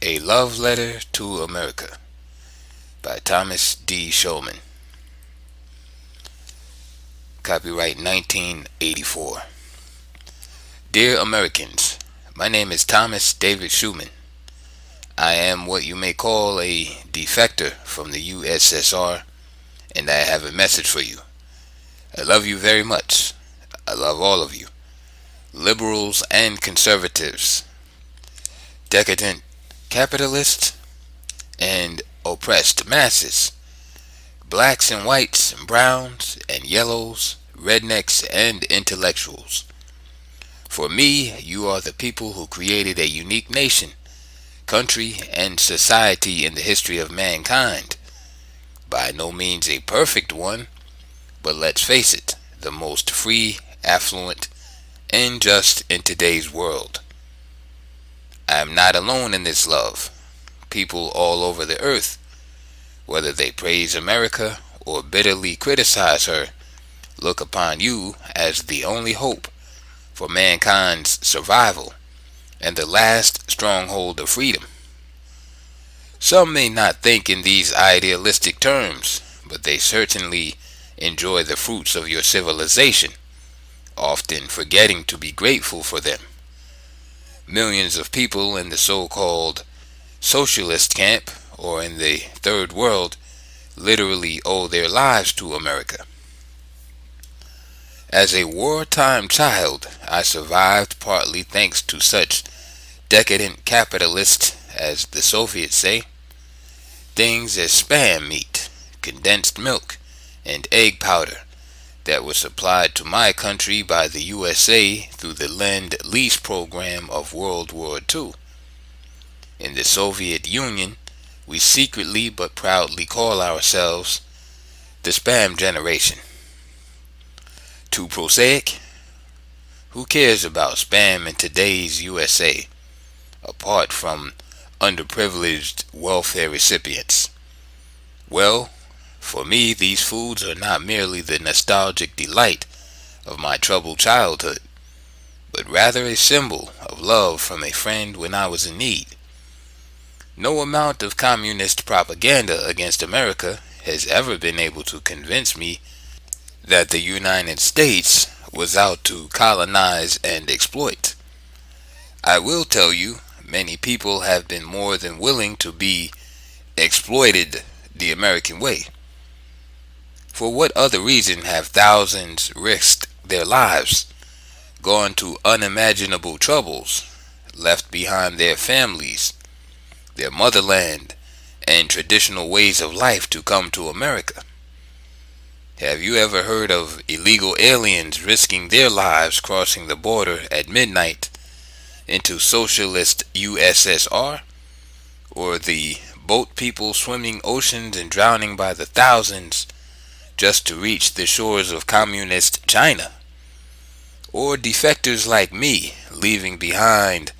A Love Letter to America by Thomas D. Schulman. Copyright 1984. Dear Americans, my name is Thomas David Schulman. I am what you may call a defector from the USSR, and I have a message for you. I love you very much. I love all of you, liberals and conservatives, decadent capitalists and oppressed masses, blacks and whites and browns and yellows, rednecks and intellectuals. For me, you are the people who created a unique nation, country, and society in the history of mankind. By no means a perfect one, but let's face it, the most free, affluent, and just in today's world. I am not alone in this love. People all over the earth, whether they praise America or bitterly criticize her, look upon you as the only hope for mankind's survival and the last stronghold of freedom. Some may not think in these idealistic terms, but they certainly enjoy the fruits of your civilization, often forgetting to be grateful for them. Millions of people in the so-called socialist camp or in the third world literally owe their lives to America. As a wartime child, I survived partly thanks to such decadent capitalists, as the Soviets say, things as spam meat, condensed milk, and egg powder that were supplied to my country by the USA through the Lend-Lease program of World War II. In the Soviet Union, we secretly but proudly call ourselves the spam generation. Too prosaic? Who cares about spam in today's USA, apart from underprivileged welfare recipients? Well, for me, these foods are not merely the nostalgic delight of my troubled childhood, but rather a symbol of love from a friend when I was in need. No amount of communist propaganda against America has ever been able to convince me that the United States was out to colonize and exploit. I will tell you, many people have been more than willing to be exploited the American way. For what other reason have thousands risked their lives, gone to unimaginable troubles, left behind their families, their motherland, and traditional ways of life to come to America? Have you ever heard of illegal aliens risking their lives crossing the border at midnight into socialist USSR? Or the boat people swimming oceans and drowning by the thousands just to reach the shores of communist China? Or defectors like me leaving behind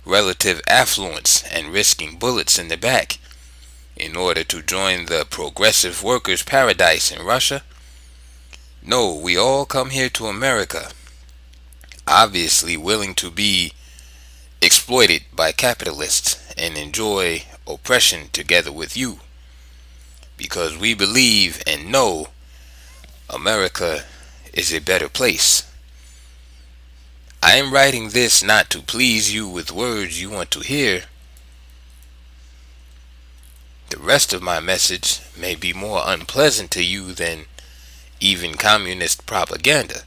relative affluence and risking bullets in the back in order to join the progressive workers' paradise in Russia? No, we all come here to America, obviously willing to be exploited by capitalists and enjoy oppression together with you, because we believe and know America is a better place. I am writing this not to please you with words you want to hear. The rest of my message may be more unpleasant to you than even communist propaganda,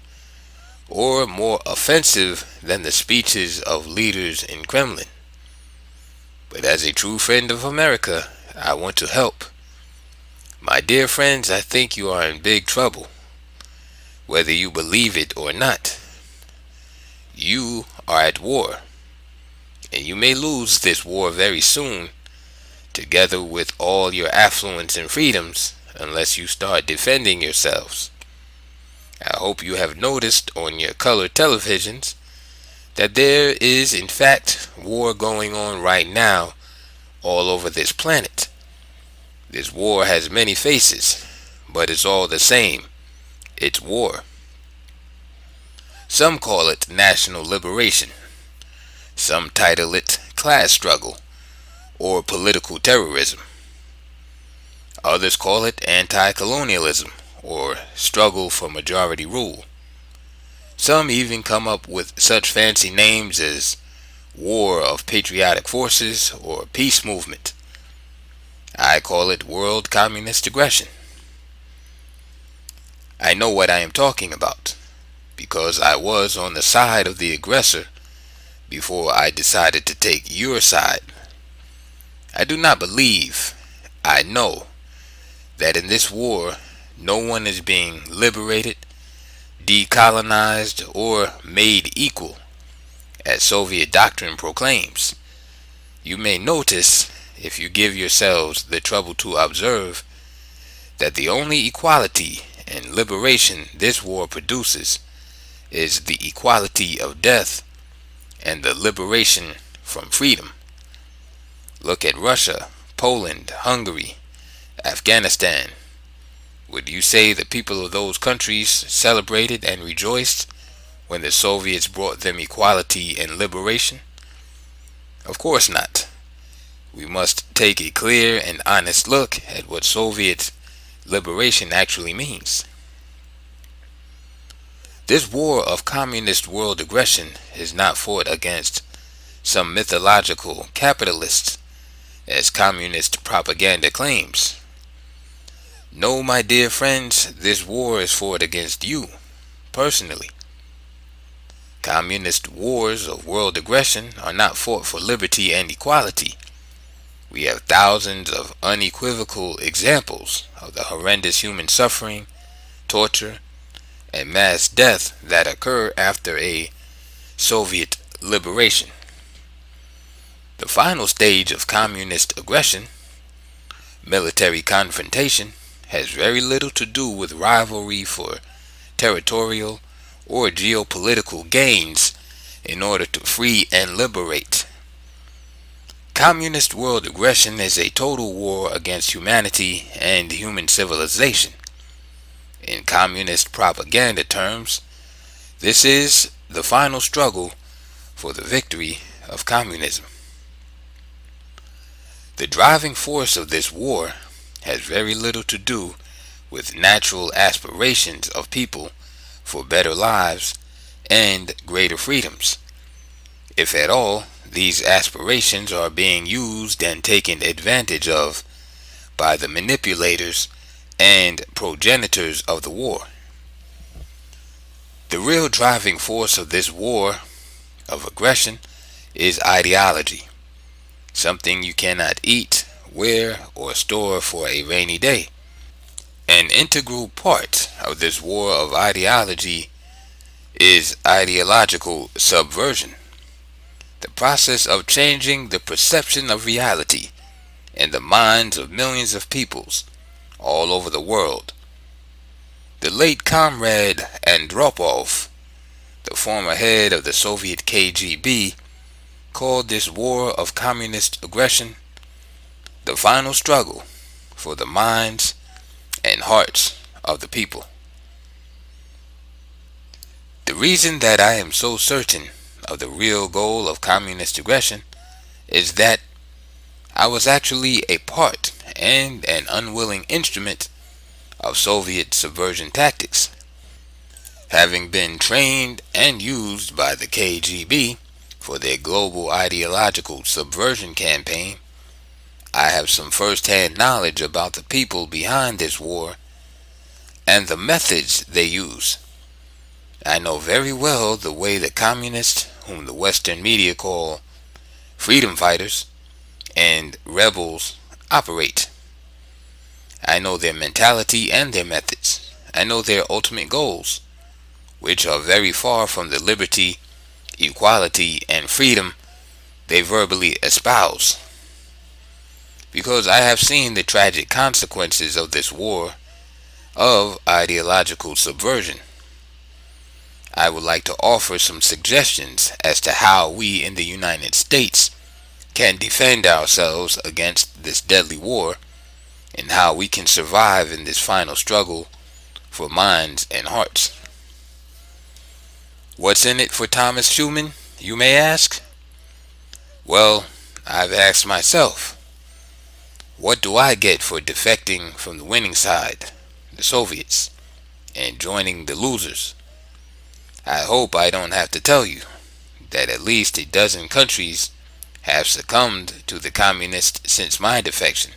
or more offensive than the speeches of leaders in Kremlin. But as a true friend of America, I want to help. My dear friends, I think you are in big trouble, whether you believe it or not. You are at war, and you may lose this war very soon, together with all your affluence and freedoms, unless you start defending yourselves. I hope you have noticed on your color televisions that there is in fact war going on right now all over this planet. This war has many faces, but it's all the same. It's war. Some call it national liberation. Some title it class struggle, or political terrorism. Others call it anti-colonialism or struggle for majority rule. Some even come up with such fancy names as War of Patriotic Forces or Peace Movement. I call it World Communist Aggression. I know what I am talking about because I was on the side of the aggressor before I decided to take your side. I do not believe, I know, that in this war no one is being liberated, decolonized, or made equal, as Soviet doctrine proclaims. You may notice, if you give yourselves the trouble to observe, that the only equality and liberation this war produces is the equality of death and the liberation from freedom. Look at Russia, Poland, Hungary, Afghanistan. Would you say the people of those countries celebrated and rejoiced when the Soviets brought them equality and liberation? Of course not. We must take a clear and honest look at what Soviet liberation actually means. This war of communist world aggression is not fought against some mythological capitalists, as communist propaganda claims. No, my dear friends, this war is fought against you, personally. Communist wars of world aggression are not fought for liberty and equality. We have thousands of unequivocal examples of the horrendous human suffering, torture, and mass death that occur after a Soviet liberation. The final stage of communist aggression, military confrontation, has very little to do with rivalry for territorial or geopolitical gains in order to free and liberate. Communist world aggression is a total war against humanity and human civilization. In communist propaganda terms, this is the final struggle for the victory of communism. The driving force of this war has very little to do with natural aspirations of people for better lives and greater freedoms. If at all, these aspirations are being used and taken advantage of by the manipulators and progenitors of the war. The real driving force of this war of aggression is ideology, something you cannot eat, wear, or store for a rainy day. An integral part of this war of ideology is ideological subversion, the process of changing the perception of reality in the minds of millions of peoples all over the world. The late comrade Andropov, the former head of the Soviet KGB, called this war of communist aggression the final struggle for the minds and hearts of the people. The reason that I am so certain of the real goal of communist aggression is that I was actually a part and an unwilling instrument of Soviet subversion tactics. Having been trained and used by the KGB for their global ideological subversion campaign, I have some first-hand knowledge about the people behind this war and the methods they use. I know very well the way the communists, whom the Western media call freedom fighters and rebels, operate. I know their mentality and their methods. I know their ultimate goals, which are very far from the liberty, equality, and freedom they verbally espouse. Because I have seen the tragic consequences of this war of ideological subversion. I would like to offer some suggestions as to how we in the United States can defend ourselves against this deadly war and how we can survive in this final struggle for minds and hearts. What's in it for T.Schulman, you may ask? Well, I've asked myself. What do I get for defecting from the winning side, the Soviets, and joining the losers? I hope I don't have to tell you that at least a dozen countries have succumbed to the communists since my defection.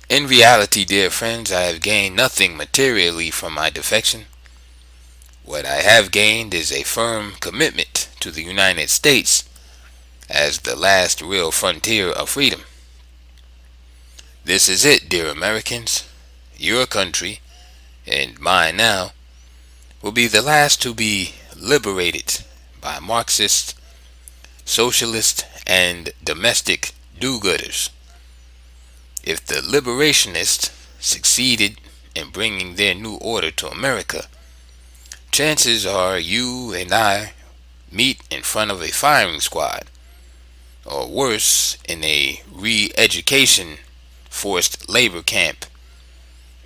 In reality, dear friends, I have gained nothing materially from my defection. What I have gained is a firm commitment to the United States as the last real frontier of freedom. This is it, dear Americans. Your country, and mine now, will be the last to be liberated by Marxist, socialist, and domestic do-gooders. If the liberationists succeeded in bringing their new order to America, chances are you and I meet in front of a firing squad, or worse, in a re-education forced labor camp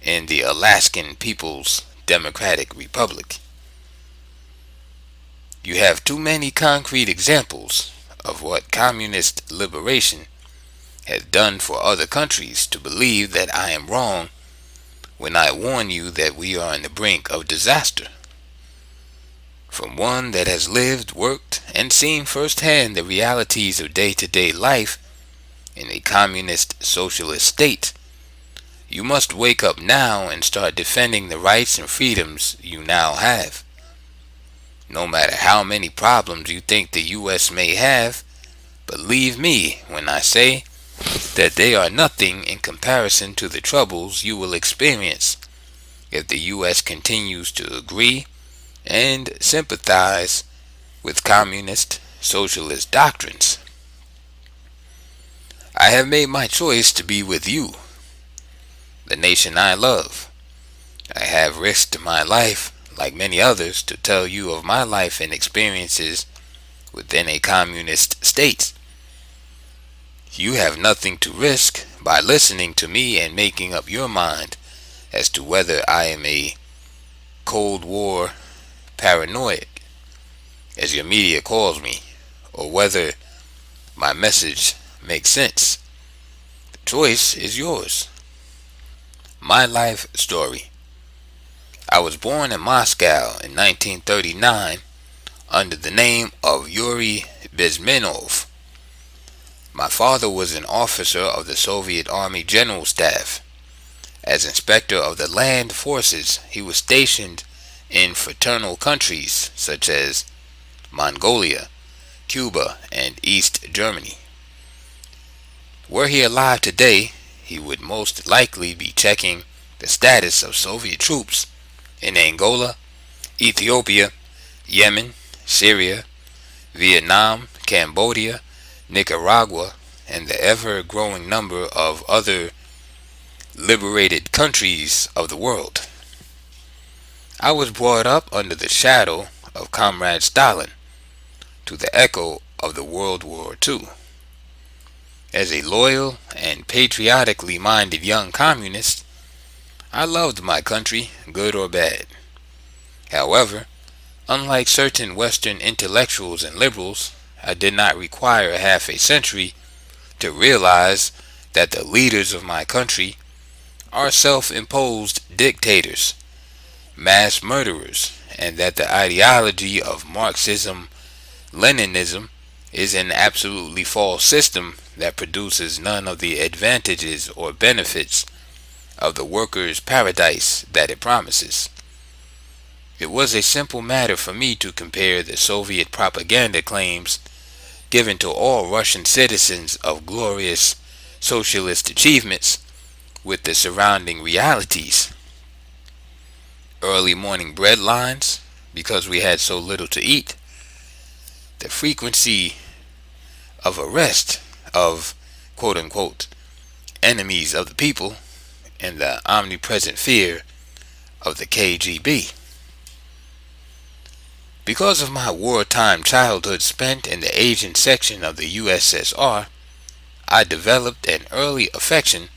in the Alaskan People's Democratic Republic. You have too many concrete examples of what communist liberation has done for other countries to believe that I am wrong when I warn you that we are on the brink of disaster. From one that has lived, worked, and seen firsthand the realities of day-to-day life in a communist socialist state, you must wake up now and start defending the rights and freedoms you now have. No matter how many problems you think the U.S. may have, believe me when I say that they are nothing in comparison to the troubles you will experience if the U.S. continues to agree and sympathize with communist socialist doctrines. I have made my choice to be with you, the nation I love. I have risked my life, like many others, to tell you of my life and experiences within a communist state. You have nothing to risk by listening to me and making up your mind as to whether I am a Cold War paranoid, as your media calls me, or whether my message makes sense. The choice is yours. My life story. I was born in Moscow in 1939 under the name of Yuri Bezmenov. My father was an officer of the Soviet Army General Staff. As inspector of the land forces, he was stationed in fraternal countries such as Mongolia, Cuba, and East Germany. Were he alive today, he would most likely be checking the status of Soviet troops in Angola, Ethiopia, Yemen, Syria, Vietnam, Cambodia, Nicaragua, and the ever-growing number of other liberated countries of the world. I was brought up under the shadow of Comrade Stalin, to the echo of the World War II. As a loyal and patriotically minded young communist, I loved my country, good or bad. However, unlike certain Western intellectuals and liberals, I did not require half a century to realize that the leaders of my country are self-imposed dictators, mass murderers, and that the ideology of Marxism-Leninism is an absolutely false system that produces none of the advantages or benefits of the workers' paradise that it promises. It was a simple matter for me to compare the Soviet propaganda claims given to all Russian citizens of glorious socialist achievements with the surrounding realities. Early morning bread lines, because we had so little to eat. The frequency of arrest of quote-unquote enemies of the people, and the omnipresent fear of the KGB. Because of my wartime childhood spent in the Asian section of the USSR, I developed an early affection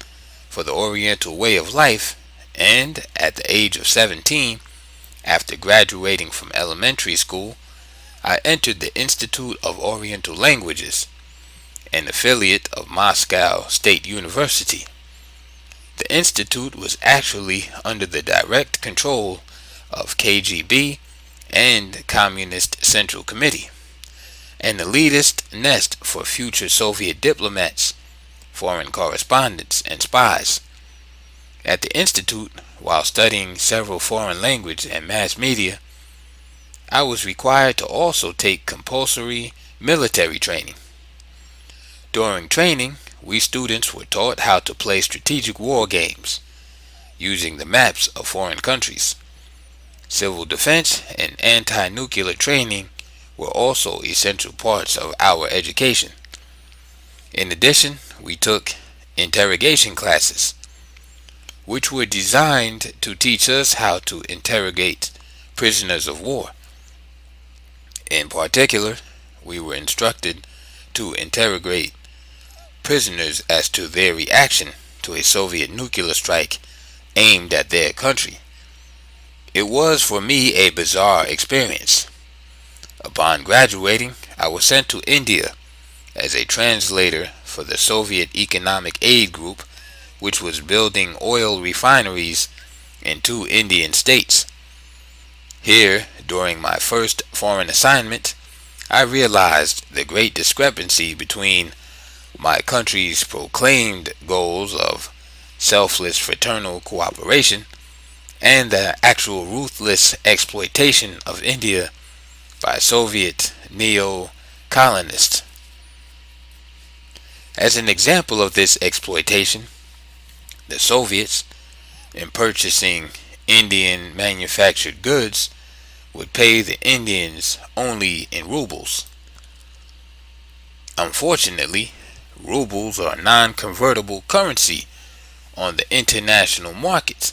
for the Oriental way of life, and at the age of 17, after graduating from elementary school, I entered the Institute of Oriental Languages, an affiliate of Moscow State University. The institute was actually under the direct control of KGB and Communist Central Committee, an elitist nest for future Soviet diplomats, foreign correspondents, and spies. At the institute, while studying several foreign language and mass media, I was required to also take compulsory military training. During training, we students were taught how to play strategic war games using the maps of foreign countries. Civil defense and anti-nuclear training were also essential parts of our education. In addition, we took interrogation classes, which were designed to teach us how to interrogate prisoners of war. In particular, we were instructed to interrogate prisoners as to their reaction to a Soviet nuclear strike aimed at their country. It was for me a bizarre experience. Upon graduating, I was sent to India as a translator for the Soviet Economic Aid Group, which was building oil refineries in 2 Indian states. Here, during my first foreign assignment, I realized the great discrepancy between my country's proclaimed goals of selfless fraternal cooperation and the actual ruthless exploitation of India by Soviet neo-colonists. As an example of this exploitation, the Soviets, in purchasing Indian manufactured goods, would pay the Indians only in rubles. Unfortunately, rubles are non-convertible currency on the international markets,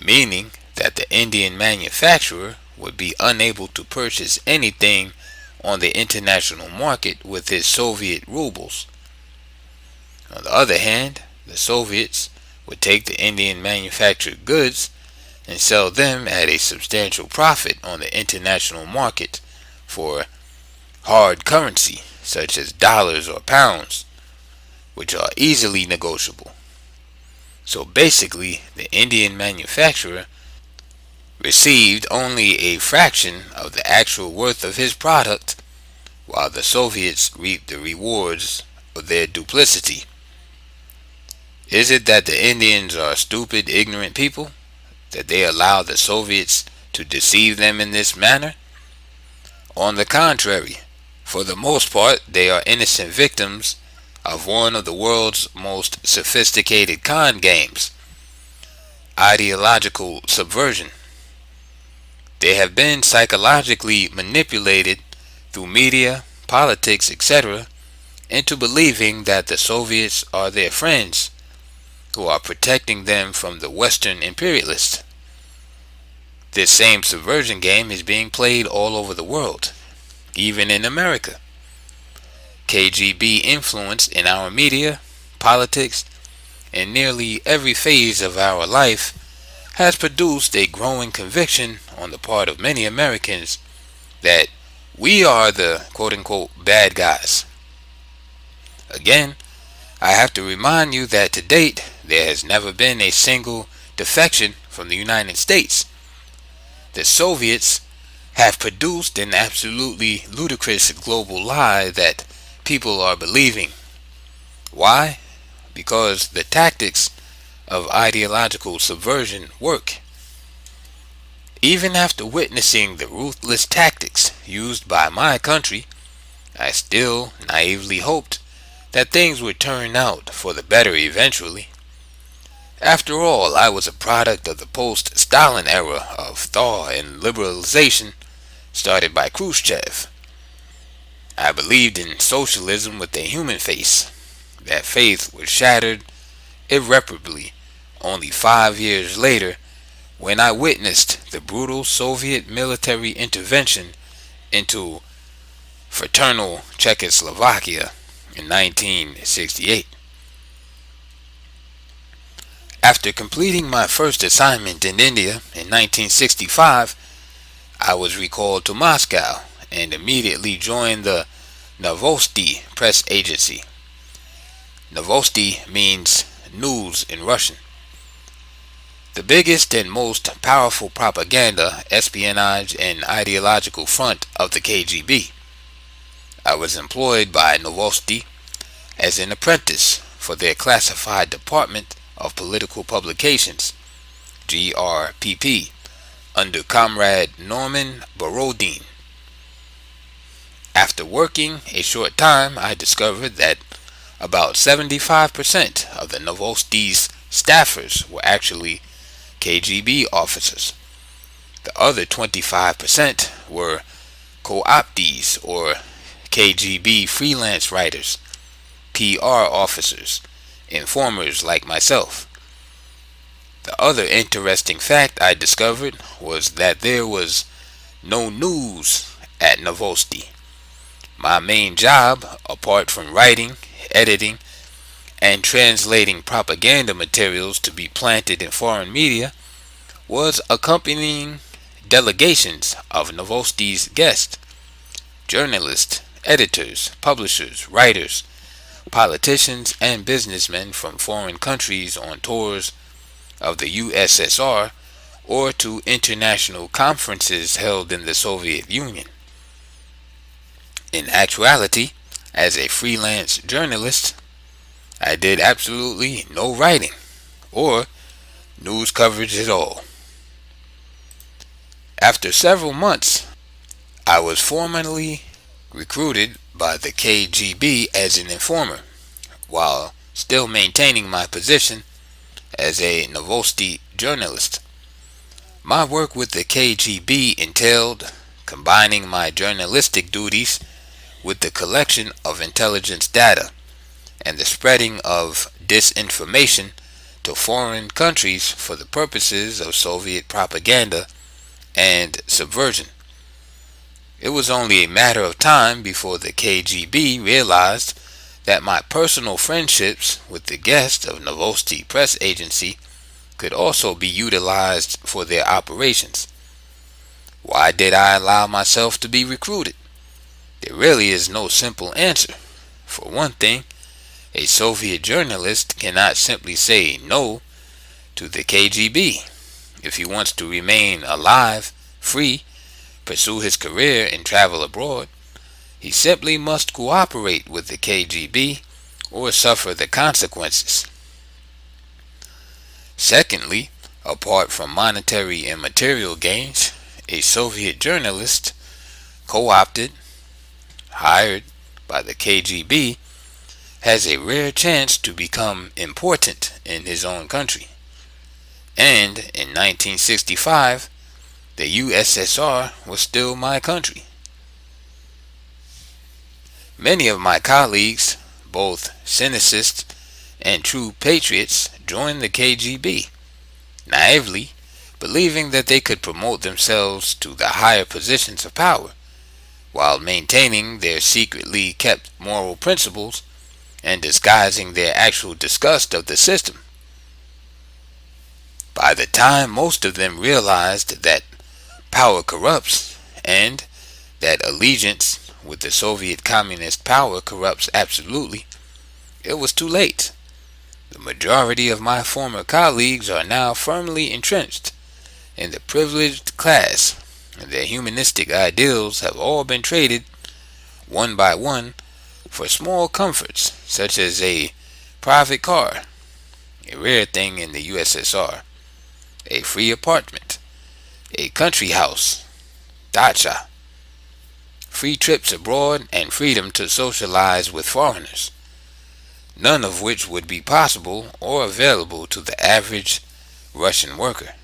meaning that the Indian manufacturer would be unable to purchase anything on the international market with his Soviet rubles. On the other hand, the Soviets would take the Indian manufactured goods and sell them at a substantial profit on the international market for hard currency such as dollars or pounds, which are easily negotiable. So basically, the Indian manufacturer received only a fraction of the actual worth of his product, while the Soviets reaped the rewards of their duplicity. Is it that the Indians are stupid, ignorant people, that they allow the Soviets to deceive them in this manner? On the contrary, for the most part, they are innocent victims of one of the world's most sophisticated con games, ideological subversion. They have been psychologically manipulated through media, politics, etc., into believing that the Soviets are their friends who are protecting them from the Western imperialists. This same subversion game is being played all over the world, even in America. KGB influence in our media, politics, and nearly every phase of our life has produced a growing conviction on the part of many Americans that we are the quote-unquote bad guys. Again, I have to remind you that to date, there has never been a single defection from the United States. The Soviets have produced an absolutely ludicrous global lie that people are believing. Why? Because the tactics of ideological subversion work. Even after witnessing the ruthless tactics used by my country, I still naively hoped that things would turn out for the better eventually. After all, I was a product of the post-Stalin era of thaw and liberalization started by Khrushchev. I believed in socialism with a human face. That faith was shattered irreparably only 5 years later when I witnessed the brutal Soviet military intervention into fraternal Czechoslovakia in 1968. After completing my first assignment in India in 1965, I was recalled to Moscow and immediately joined the Novosti press agency. Novosti means news in Russian. The biggest and most powerful propaganda, espionage, and ideological front of the KGB. I was employed by Novosti as an apprentice for their classified department of political publications, GRPP, under Comrade Norman Borodin. After working a short time, I discovered that about 75% of the Novosti's staffers were actually KGB officers. The other 25% were co-optees or KGB freelance writers, PR officers, informers like myself. The other interesting fact I discovered was that there was no news at Novosti. My main job, apart from writing, editing, and translating propaganda materials to be planted in foreign media, was accompanying delegations of Novosti's guests, journalists, editors, publishers, writers, politicians, and businessmen from foreign countries on tours of the USSR or to international conferences held in the Soviet Union. In actuality, as a freelance journalist, I did absolutely no writing or news coverage at all. After several months, I was formally recruited by the KGB as an informer, while still maintaining my position as a Novosti journalist. My work with the KGB entailed combining my journalistic duties with the collection of intelligence data and the spreading of disinformation to foreign countries for the purposes of Soviet propaganda and subversion. It was only a matter of time before the KGB realized that my personal friendships with the guests of Novosti press agency could also be utilized for their operations. Why did I allow myself to be recruited? There really is no simple answer. For one thing, a Soviet journalist cannot simply say no to the KGB if he wants to remain alive, free, pursue his career, and travel abroad. He simply must cooperate with the KGB or suffer the consequences. Secondly, apart from monetary and material gains, a Soviet journalist, co-opted, hired by the KGB, has a rare chance to become important in his own country. And in 1965, the USSR was still my country. Many of my colleagues, both cynicists and true patriots, joined the KGB, naively believing that they could promote themselves to the higher positions of power, while maintaining their secretly kept moral principles and disguising their actual disgust of the system. By the time most of them realized that power corrupts and that allegiance with the Soviet communist power corrupts absolutely, it was too late. The majority of my former colleagues are now firmly entrenched in the privileged class, and their humanistic ideals have all been traded, one by one, for small comforts such as a private car, a rare thing in the USSR, a free apartment, a country house, dacha, free trips abroad, and freedom to socialize with foreigners, none of which would be possible or available to the average Russian worker.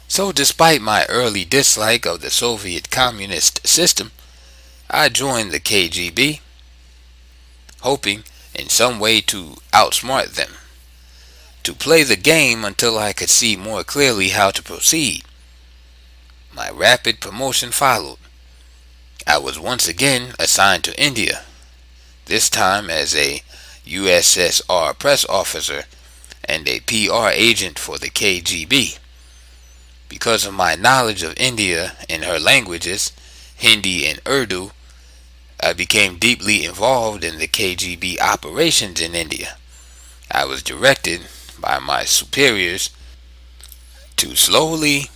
So despite my early dislike of the Soviet communist system, I joined the KGB, hoping in some way to outsmart them, to play the game until I could see more clearly how to proceed. My rapid promotion followed. I was once again assigned to India, this time as a USSR press officer and a PR agent for the KGB. Because of my knowledge of India and her languages, Hindi and Urdu, I became deeply involved in the KGB operations in India. I was directed by my superiors to slowly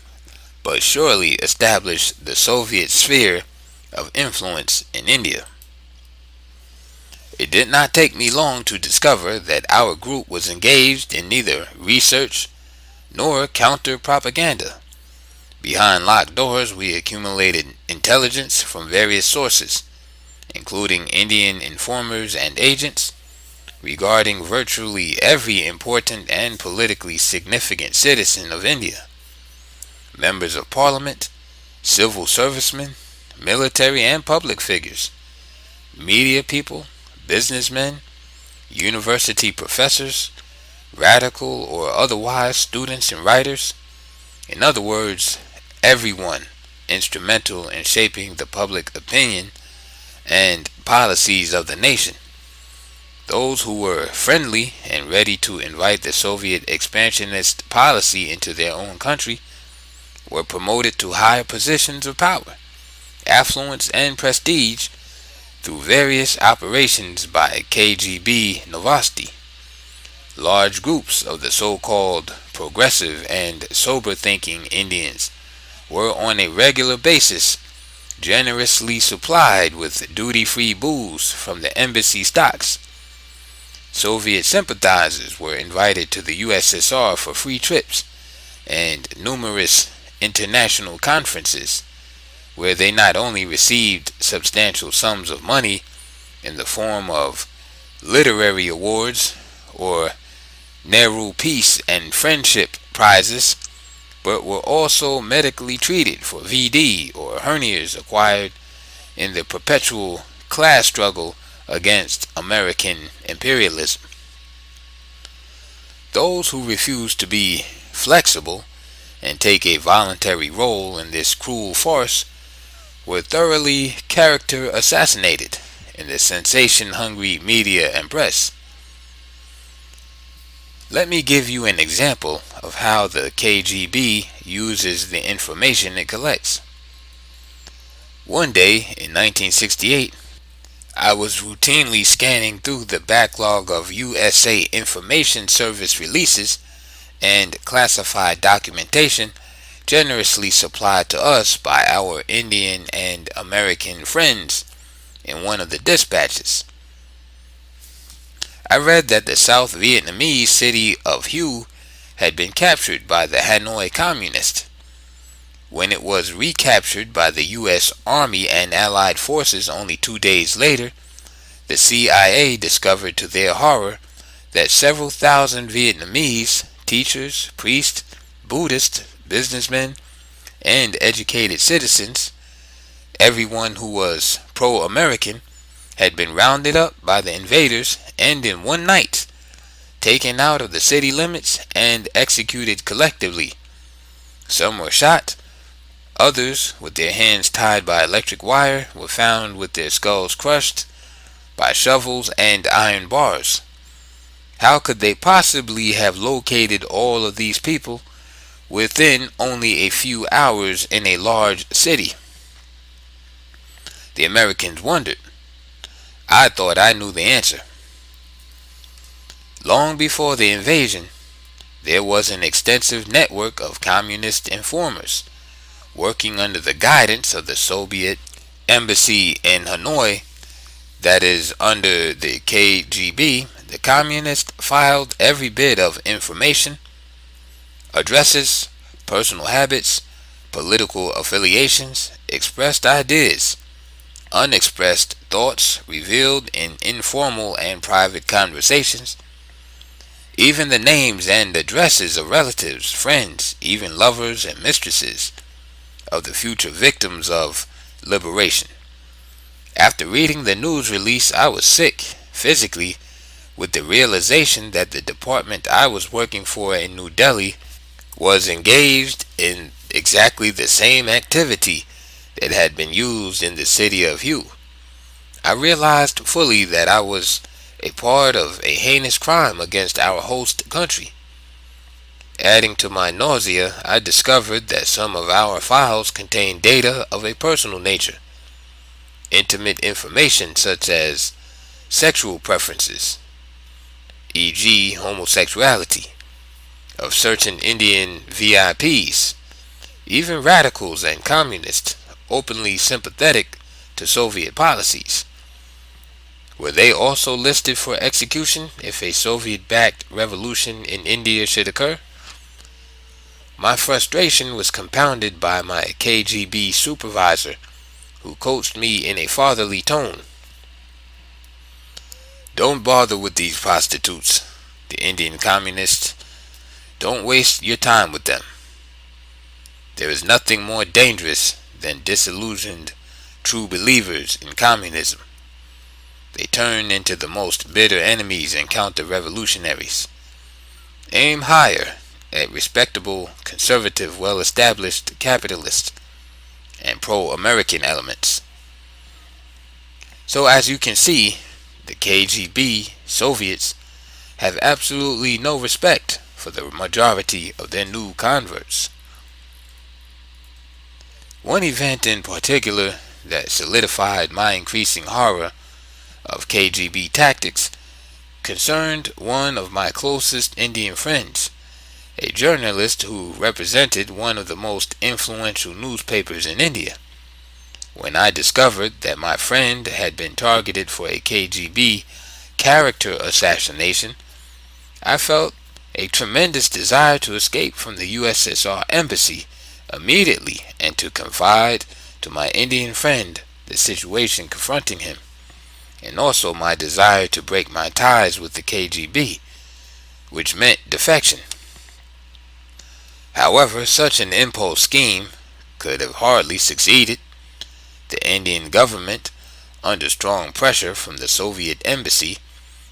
but surely establish the Soviet sphere of influence in India. It did not take me long to discover that our group was engaged in neither research nor counter-propaganda. Behind locked doors, we accumulated intelligence from various sources, including Indian informers and agents, regarding virtually every important and politically significant citizen of India, members of parliament, civil servicemen, military and public figures, media people, businessmen, university professors, radical or otherwise students and writers. In other words, everyone instrumental in shaping the public opinion and policies of the nation. Those who were friendly and ready to invite the Soviet expansionist policy into their own country were promoted to higher positions of power, affluence, and prestige through various operations by KGB Novosti. Large groups of the so-called progressive and sober-thinking Indians were on a regular basis generously supplied with duty-free booze from the embassy stocks. Soviet sympathizers were invited to the USSR for free trips and numerous international conferences, where they not only received substantial sums of money in the form of literary awards or Nehru Peace and Friendship prizes, but were also medically treated for VD or hernias acquired in the perpetual class struggle against American imperialism. Those who refused to be flexible and take a voluntary role in this cruel farce were thoroughly character assassinated in the sensation-hungry media and press. Let me give you an example of how the KGB uses the information it collects. One day in 1968, I was routinely scanning through the backlog of USA Information Service releases and classified documentation generously supplied to us by our Indian and American friends in one of the dispatches. I read that the South Vietnamese city of Hue had been captured by the Hanoi Communists. When it was recaptured by the U.S. Army and Allied forces only 2 days later, the CIA discovered to their horror that several thousand Vietnamese teachers, priests, Buddhists, businessmen, and educated citizens, everyone who was pro-American, had been rounded up by the invaders and in one night taken out of the city limits and executed collectively. Some were shot. Others, with their hands tied by electric wire, were found with their skulls crushed by shovels and iron bars. How could they possibly have located all of these people within only a few hours in a large city? The Americans wondered. I thought I knew the answer. Long before the invasion, there was an extensive network of communist informers working under the guidance of the Soviet embassy in Hanoi, that is, under the KGB. The communists filed every bit of information, addresses, personal habits, political affiliations, expressed ideas, unexpressed thoughts revealed in informal and private conversations, even the names and addresses of relatives, friends, even lovers and mistresses of the future victims of liberation. After reading the news release, I was sick, physically, with the realization that the department I was working for in New Delhi was engaged in exactly the same activity that had been used in the city of Hue. I realized fully that I was a part of a heinous crime against our host country. Adding to my nausea, I discovered that some of our files contained data of a personal nature. intimate information such as sexual preferences, e.g., homosexuality, of certain Indian VIPs, even radicals and communists openly sympathetic to Soviet policies. Were they also listed for execution if a Soviet-backed revolution in India should occur? My frustration was compounded by my KGB supervisor, who coached me in a fatherly tone. Don't bother with these prostitutes, the Indian communists. Don't waste your time with them. There is nothing more dangerous than disillusioned true believers in communism. They turn into the most bitter enemies and counter-revolutionaries. Aim higher at respectable, conservative, well-established capitalists and pro-American elements. So as you can see, the KGB Soviets have absolutely no respect for the majority of their new converts. One event in particular that solidified my increasing horror of KGB tactics concerned one of my closest Indian friends, a journalist who represented one of the most influential newspapers in India. When I discovered that my friend had been targeted for a KGB character assassination, I felt a tremendous desire to escape from the USSR embassy immediately and to confide to my Indian friend the situation confronting him, and also my desire to break my ties with the KGB, which meant defection. However, such an impulse scheme could have hardly succeeded. The Indian government, under strong pressure from the Soviet embassy,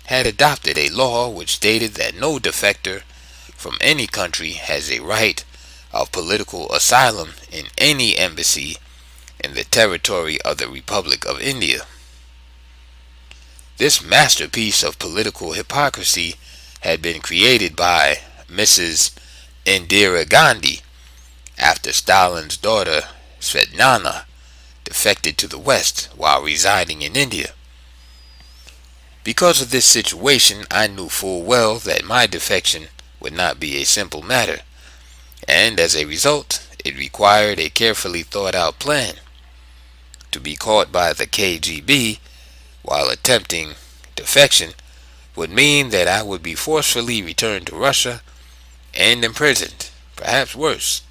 had adopted a law which stated that no defector from any country has a right of political asylum in any embassy in the territory of the Republic of India. This masterpiece of political hypocrisy had been created by Mrs. Indira Gandhi after Stalin's daughter Svetlana defected to the West while residing in India. Because of this situation, I knew full well that my defection would not be a simple matter, and as a result, it required a carefully thought out plan. To be caught by the KGB while attempting defection would mean that I would be forcefully returned to Russia and imprisoned, perhaps worse.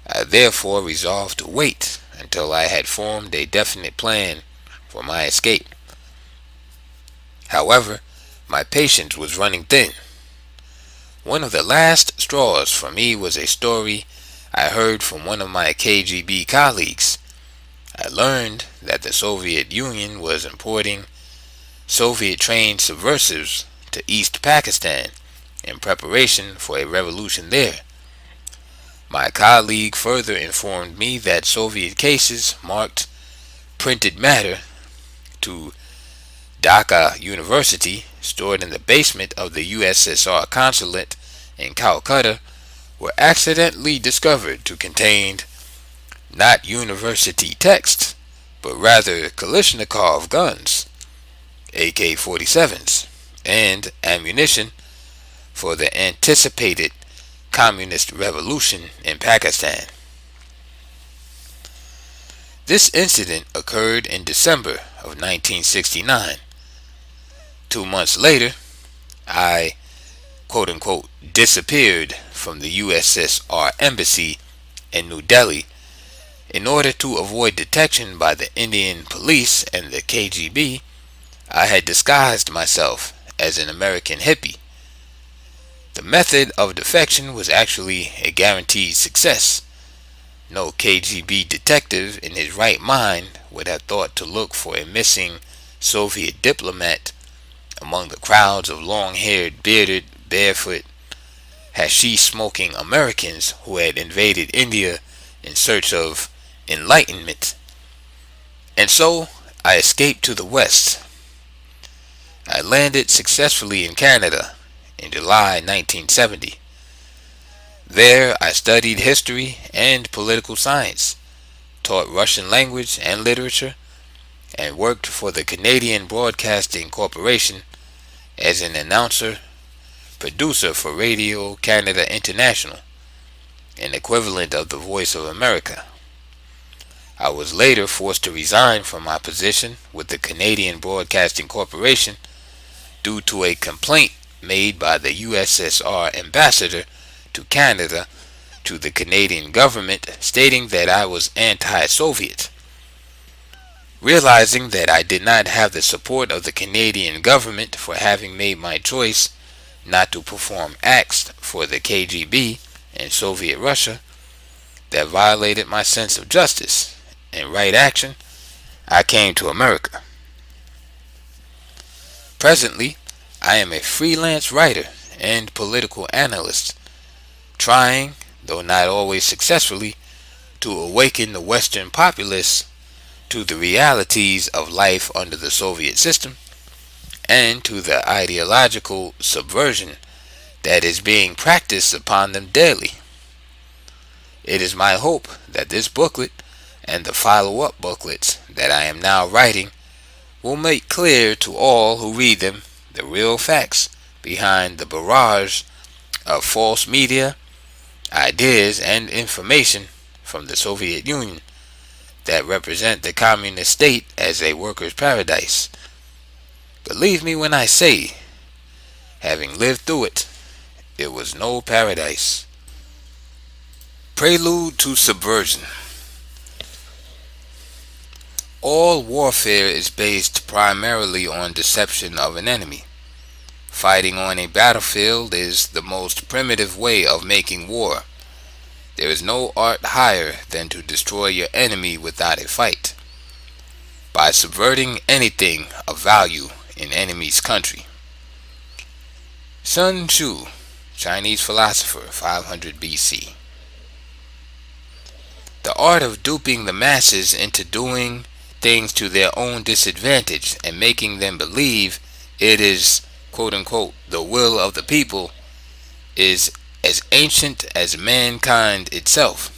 I therefore resolved to wait until I had formed a definite plan for my escape. However, my patience was running thin. One of the last straws for me was a story I heard from one of my KGB colleagues. I learned that the Soviet Union was importing Soviet-trained subversives to East Pakistan in preparation for a revolution there. My colleague further informed me that Soviet cases marked printed matter to Dhaka University, stored in the basement of the USSR consulate in Calcutta, were accidentally discovered to contain not university texts, but rather Kalashnikov guns, AK-47s, and ammunition for the anticipated communist revolution in Pakistan. This incident occurred in December of 1969. 2 months later, I quote-unquote disappeared from the USSR embassy in New Delhi in order to avoid detection by the Indian police and the KGB. I had disguised myself as an American hippie. The method of defection was actually a guaranteed success. No KGB detective in his right mind would have thought to look for a missing Soviet diplomat among the crowds of long-haired, bearded, barefoot, hashish-smoking Americans who had invaded India in search of enlightenment. And so I escaped to the West. I landed successfully in Canada in July 1970. There I studied history and political science, taught Russian language and literature, and worked for the Canadian Broadcasting Corporation as an announcer, producer for Radio Canada International, an equivalent of the Voice of America. I was later forced to resign from my position with the Canadian Broadcasting Corporation due to a complaint made by the USSR ambassador to Canada to the Canadian government stating that I was anti-Soviet. Realizing that I did not have the support of the Canadian government for having made my choice not to perform acts for the KGB and Soviet Russia that violated my sense of justice and right action, I came to America. Presently, I am a freelance writer and political analyst, trying, though not always successfully, to awaken the Western populace to the realities of life under the Soviet system and to the ideological subversion that is being practiced upon them daily. It is my hope that this booklet and the follow-up booklets that I am now writing will make clear to all who read them the real facts behind the barrage of false media, ideas, and information from the Soviet Union that represent the communist state as a worker's paradise. Believe me when I say, having lived through it, it was no paradise. Prelude to Subversion. All warfare is based primarily on deception of an enemy. Fighting on a battlefield is the most primitive way of making war. There is no art higher than to destroy your enemy without a fight, by subverting anything of value in enemy's country. Sun Tzu, Chinese philosopher, 500 BC. The art of duping the masses into doing things to their own disadvantage and making them believe it is, quote-unquote, the will of the people is as ancient as mankind itself.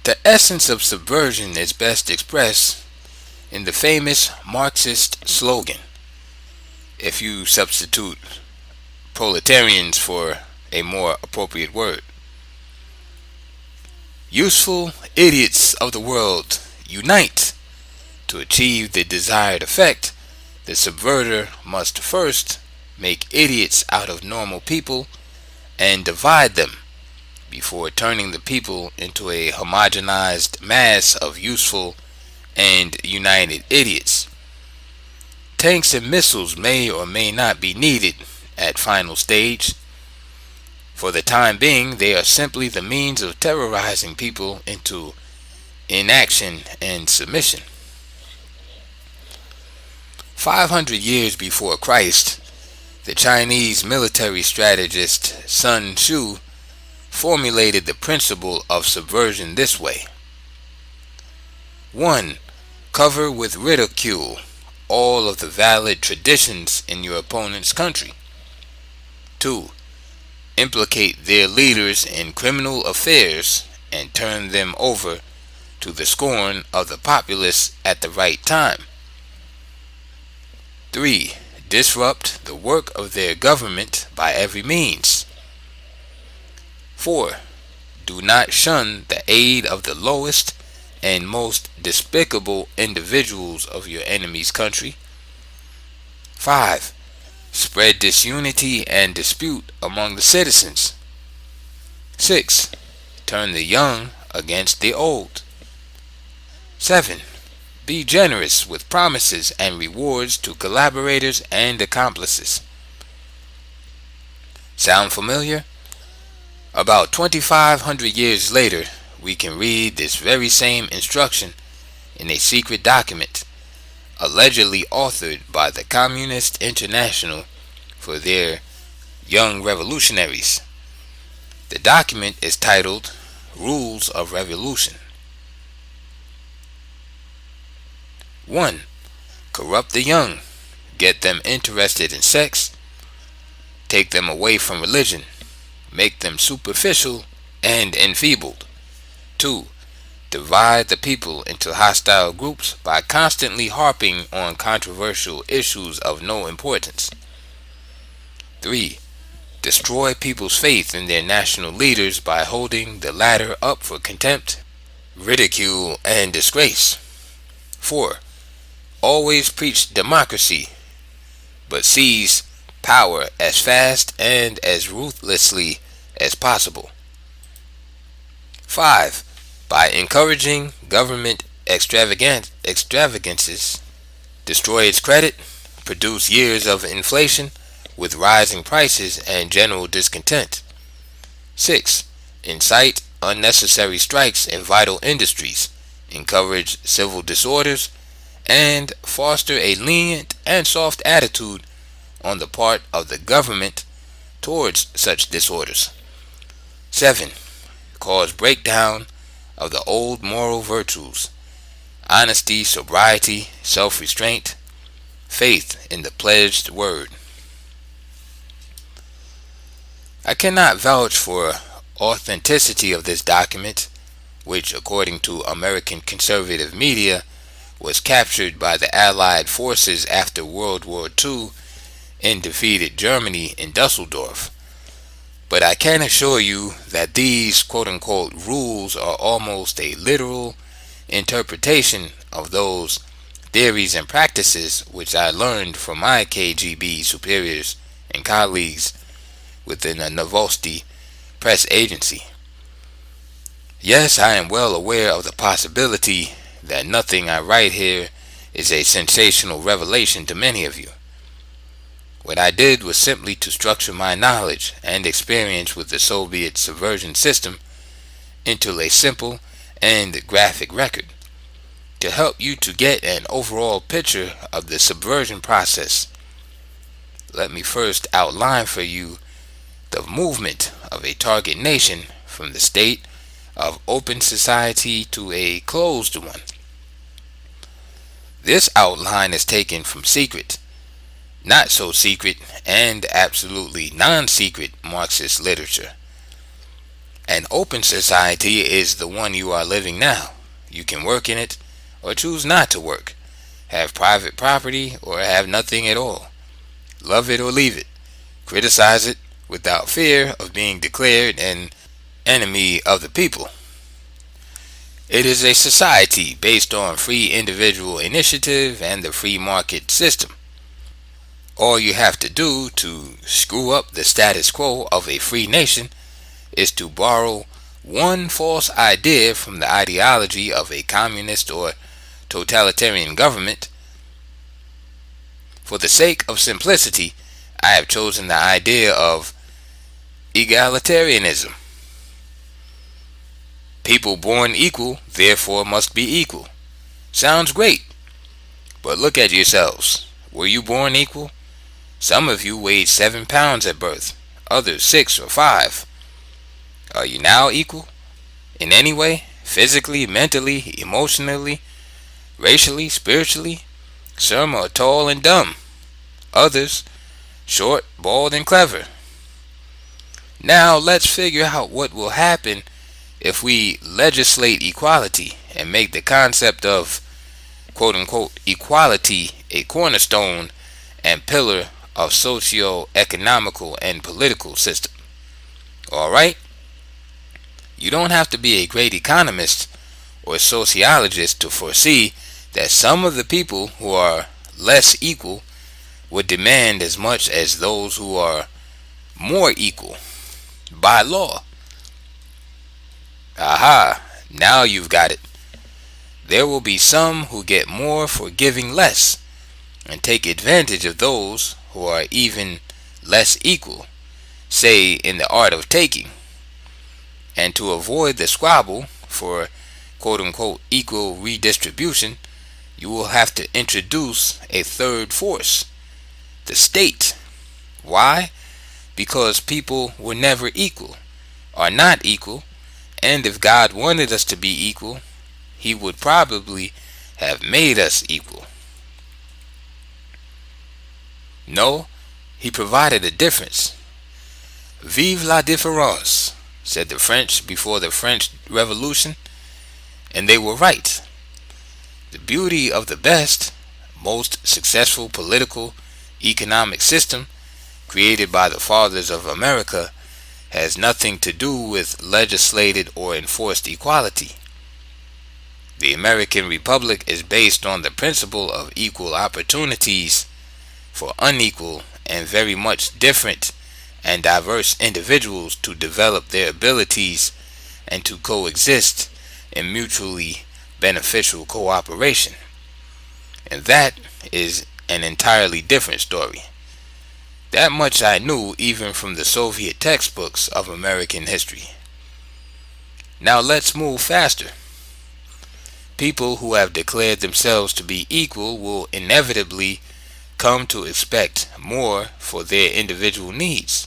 The essence of subversion is best expressed in the famous Marxist slogan, if you substitute proletarians for a more appropriate word. Useful idiots of the world, unite! To achieve the desired effect, the subverter must first make idiots out of normal people and divide them before turning the people into a homogenized mass of useful and united idiots. Tanks and missiles may or may not be needed at final stage. For the time being, they are simply the means of terrorizing people into inaction and submission. 500 years before Christ, the Chinese military strategist Sun Tzu formulated the principle of subversion this way. 1. Cover with ridicule all of the valid traditions in your opponent's country. 2. Implicate their leaders in criminal affairs and turn them over to the scorn of the populace at the right time. 3. Disrupt the work of their government by every means. 4. Do not shun the aid of the lowest and most despicable individuals of your enemy's country. 5. Spread disunity and dispute among the citizens. 6. Turn the young against the old. 7. Be generous with promises and rewards to collaborators and accomplices. Sound familiar? About 2,500 years later, we can read this very same instruction in a secret document allegedly authored by the Communist International for their young revolutionaries. The document is titled Rules of Revolution. 1. Corrupt the young, get them interested in sex, take them away from religion, make them superficial and enfeebled. 2. divide the people into hostile groups by constantly harping on controversial issues of no importance. 3. Destroy people's faith in their national leaders by holding the latter up for contempt, ridicule, and disgrace. 4. Always preach democracy, but seize power as fast and as ruthlessly as possible. 5. By encouraging government extravagances, destroy its credit, produce years of inflation with rising prices and general discontent. 6. Incite unnecessary strikes in vital industries, encourage civil disorders, and foster a lenient and soft attitude on the part of the government towards such disorders. 7. Cause breakdown of the old moral virtues: honesty, sobriety, self-restraint, faith in the pledged word. I cannot vouch for authenticity of this document, which, according to American conservative media, was captured by the Allied forces after World War II in defeated Germany in Dusseldorf. But I can assure you that these quote-unquote rules are almost a literal interpretation of those theories and practices which I learned from my KGB superiors and colleagues within the Novosti press agency. Yes, I am well aware of the possibility that nothing I write here is a sensational revelation to many of you. What I did was simply to structure my knowledge and experience with the Soviet subversion system into a simple and graphic record, to help you to get an overall picture of the subversion process. Let me first outline for you the movement of a target nation from the state of open society to a closed one. This outline is taken from secret, not so secret, and absolutely non-secret Marxist literature. An open society is the one you are living now. You can work in it or choose not to work, have private property or have nothing at all, love it or leave it, criticize it without fear of being declared an enemy of the people. It is a society based on free individual initiative and the free market system. All you have to do to screw up the status quo of a free nation is to borrow one false idea from the ideology of a communist or totalitarian government. For the sake of simplicity, I have chosen the idea of egalitarianism. People born equal, therefore must be equal. Sounds great, but look at yourselves. Were you born equal? Some of you weighed 7 pounds at birth, others 6 or 5. Are you now equal? In any way? Physically, mentally, emotionally, racially, spiritually? Some are tall and dumb, others short, bald, and clever. Now let's figure out what will happen if we legislate equality and make the concept of quote-unquote equality a cornerstone and pillar of socio-economical and political system. Alright? You don't have to be a great economist or sociologist to foresee that some of the people who are less equal would demand as much as those who are more equal by law. Aha, now you've got it. There will be some who get more for giving less and take advantage of those who are even less equal, say in the art of taking. And to avoid the squabble for quote-unquote equal redistribution, you will have to introduce a third force, the state. Why? Because people were never equal, are not equal, and if God wanted us to be equal, He would probably have made us equal. No, He provided a difference. Vive la différence, said the French before the French Revolution, And they were right. The beauty of the best, most successful political, economic system created by the fathers of America has nothing to do with legislated or enforced equality. The American Republic is based on the principle of equal opportunities for unequal and very much different and diverse individuals to develop their abilities and to coexist in mutually beneficial cooperation. And that is an entirely different story. That much I knew even from the Soviet textbooks of American history. Now let's move faster. People who have declared themselves to be equal will inevitably come to expect more for their individual needs,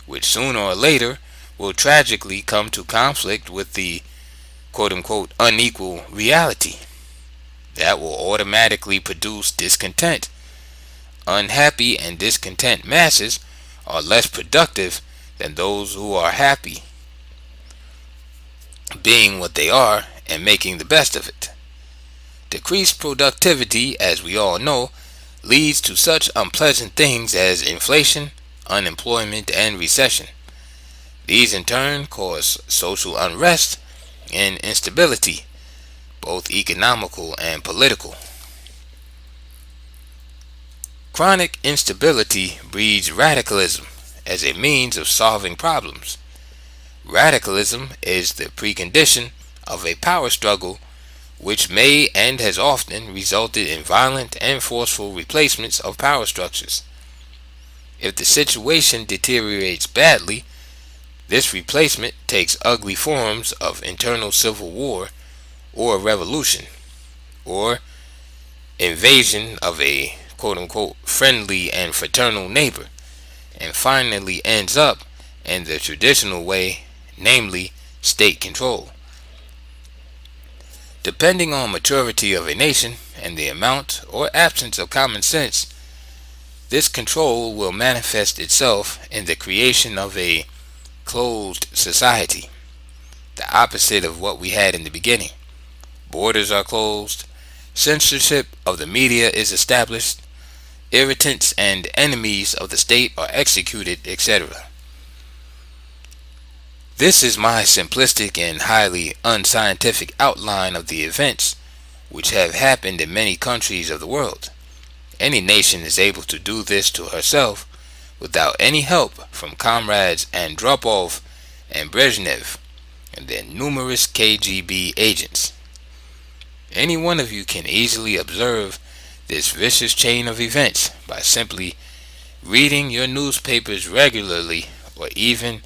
which sooner or later will tragically come to conflict with the quote-unquote unequal reality. That will automatically produce discontent. Unhappy and discontent masses are less productive than those who are happy being what they are and making the best of it. Decreased productivity, as we all know, leads to such unpleasant things as inflation, unemployment, and recession. These in turn cause social unrest and instability, both economical and political. Chronic instability breeds radicalism as a means of solving problems. Radicalism is the precondition of a power struggle which may and has often resulted in violent and forceful replacements of power structures. If the situation deteriorates badly, this replacement takes ugly forms of internal civil war or revolution, or invasion of a quote-unquote friendly and fraternal neighbor, and finally ends up in the traditional way, namely state control. Depending on maturity of a nation and the amount or absence of common sense, this control will manifest itself in the creation of a closed society, the opposite of what we had in the beginning. Borders are closed, censorship of the media is established, irritants and enemies of the state are executed, etc. This is my simplistic and highly unscientific outline of the events which have happened in many countries of the world. Any nation is able to do this to herself without any help from comrades Andropov and Brezhnev and their numerous KGB agents. Any one of you can easily observe this vicious chain of events by simply reading your newspapers regularly or even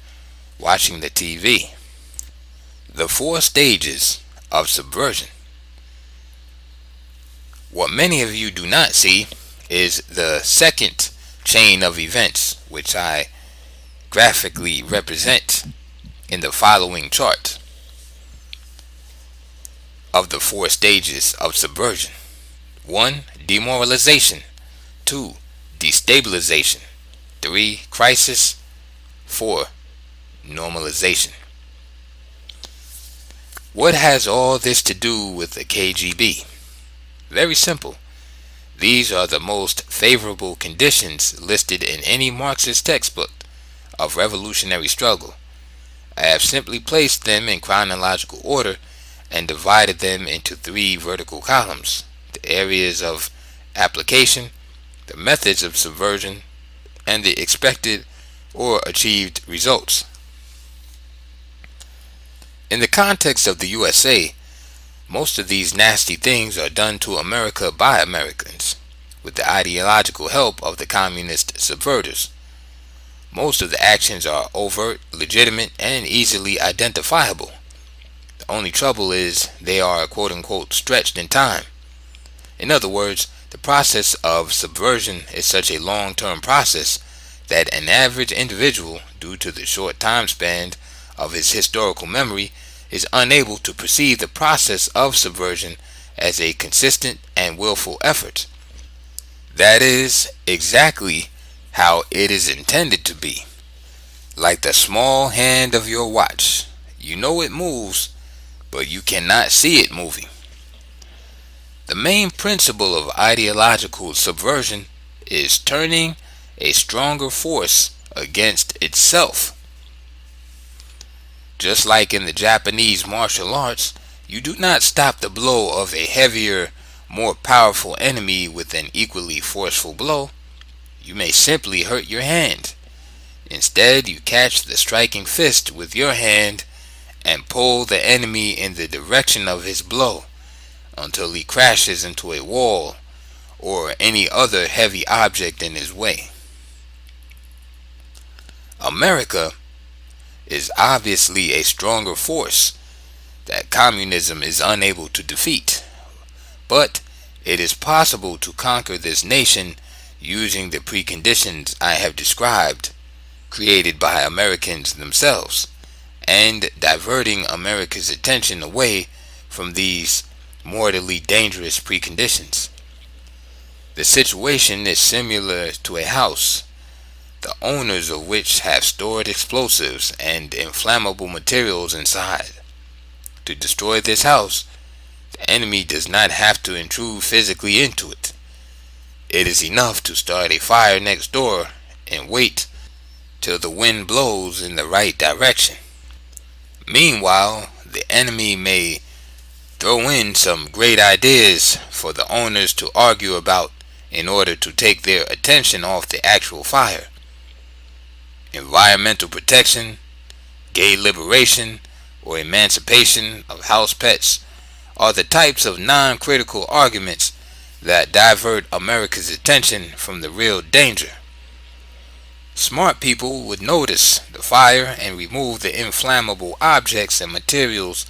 watching the TV. The 4 stages of subversion. What many of you do not see is the second chain of events, which I graphically represent in the following chart of the 4 stages of subversion. 1. Demoralization. 2. Destabilization. 3. Crisis. 4. Normalization. What has all this to do with the KGB? Very simple. These are the most favorable conditions listed in any Marxist textbook of revolutionary struggle. I have simply placed them in chronological order and divided them into 3 vertical columns: the areas of application, the methods of subversion, and the expected or achieved results. In the context of the USA, most of these nasty things are done to America by Americans, with the ideological help of the communist subverters. Most of the actions are overt, legitimate, and easily identifiable. The only trouble is they are quote-unquote stretched in time. In other words, the process of subversion is such a long-term process that an average individual, due to the short time span of his historical memory, is unable to perceive the process of subversion as a consistent and willful effort. That is exactly how it is intended to be. Like the small hand of your watch. You know it moves, but you cannot see it moving. The main principle of ideological subversion is turning a stronger force against itself. Just like in the Japanese martial arts, you do not stop the blow of a heavier, more powerful enemy with an equally forceful blow. You may simply hurt your hand. Instead, you catch the striking fist with your hand and pull the enemy in the direction of his blow until he crashes into a wall or any other heavy object in his way. America is obviously a stronger force that communism is unable to defeat, but it is possible to conquer this nation using the preconditions I have described, created by Americans themselves, and diverting America's attention away from these mortally dangerous preconditions. The situation is similar to a house, the owners of which have stored explosives and inflammable materials inside. To destroy this house, the enemy does not have to intrude physically into it. It is enough to start a fire next door and wait till the wind blows in the right direction. Meanwhile, the enemy may throw in some great ideas for the owners to argue about in order to take their attention off the actual fire. Environmental protection, gay liberation, or emancipation of house pets are the types of non-critical arguments that divert America's attention from the real danger. Smart people would notice the fire and remove the inflammable objects and materials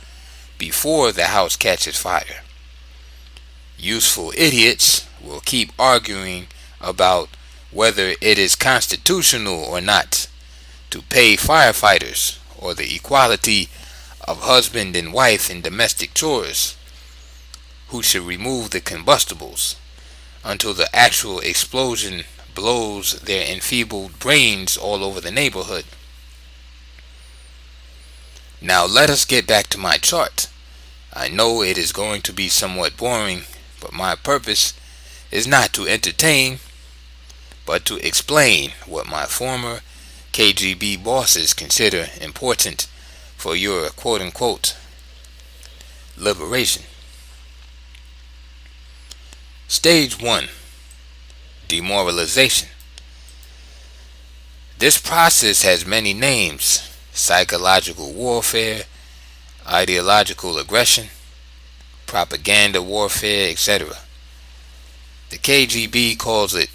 before the house catches fire. Useful idiots will keep arguing about whether it is constitutional or not to pay firefighters, or the equality of husband and wife in domestic chores, who should remove the combustibles, until the actual explosion blows their enfeebled brains all over the neighborhood. Now let us get back to my chart. I know it is going to be somewhat boring, but my purpose is not to entertain, but to explain what my former KGB bosses consider important for your quote-unquote liberation. Stage 1. Demoralization. This process has many names: psychological warfare, ideological aggression, propaganda warfare, etc. The KGB calls it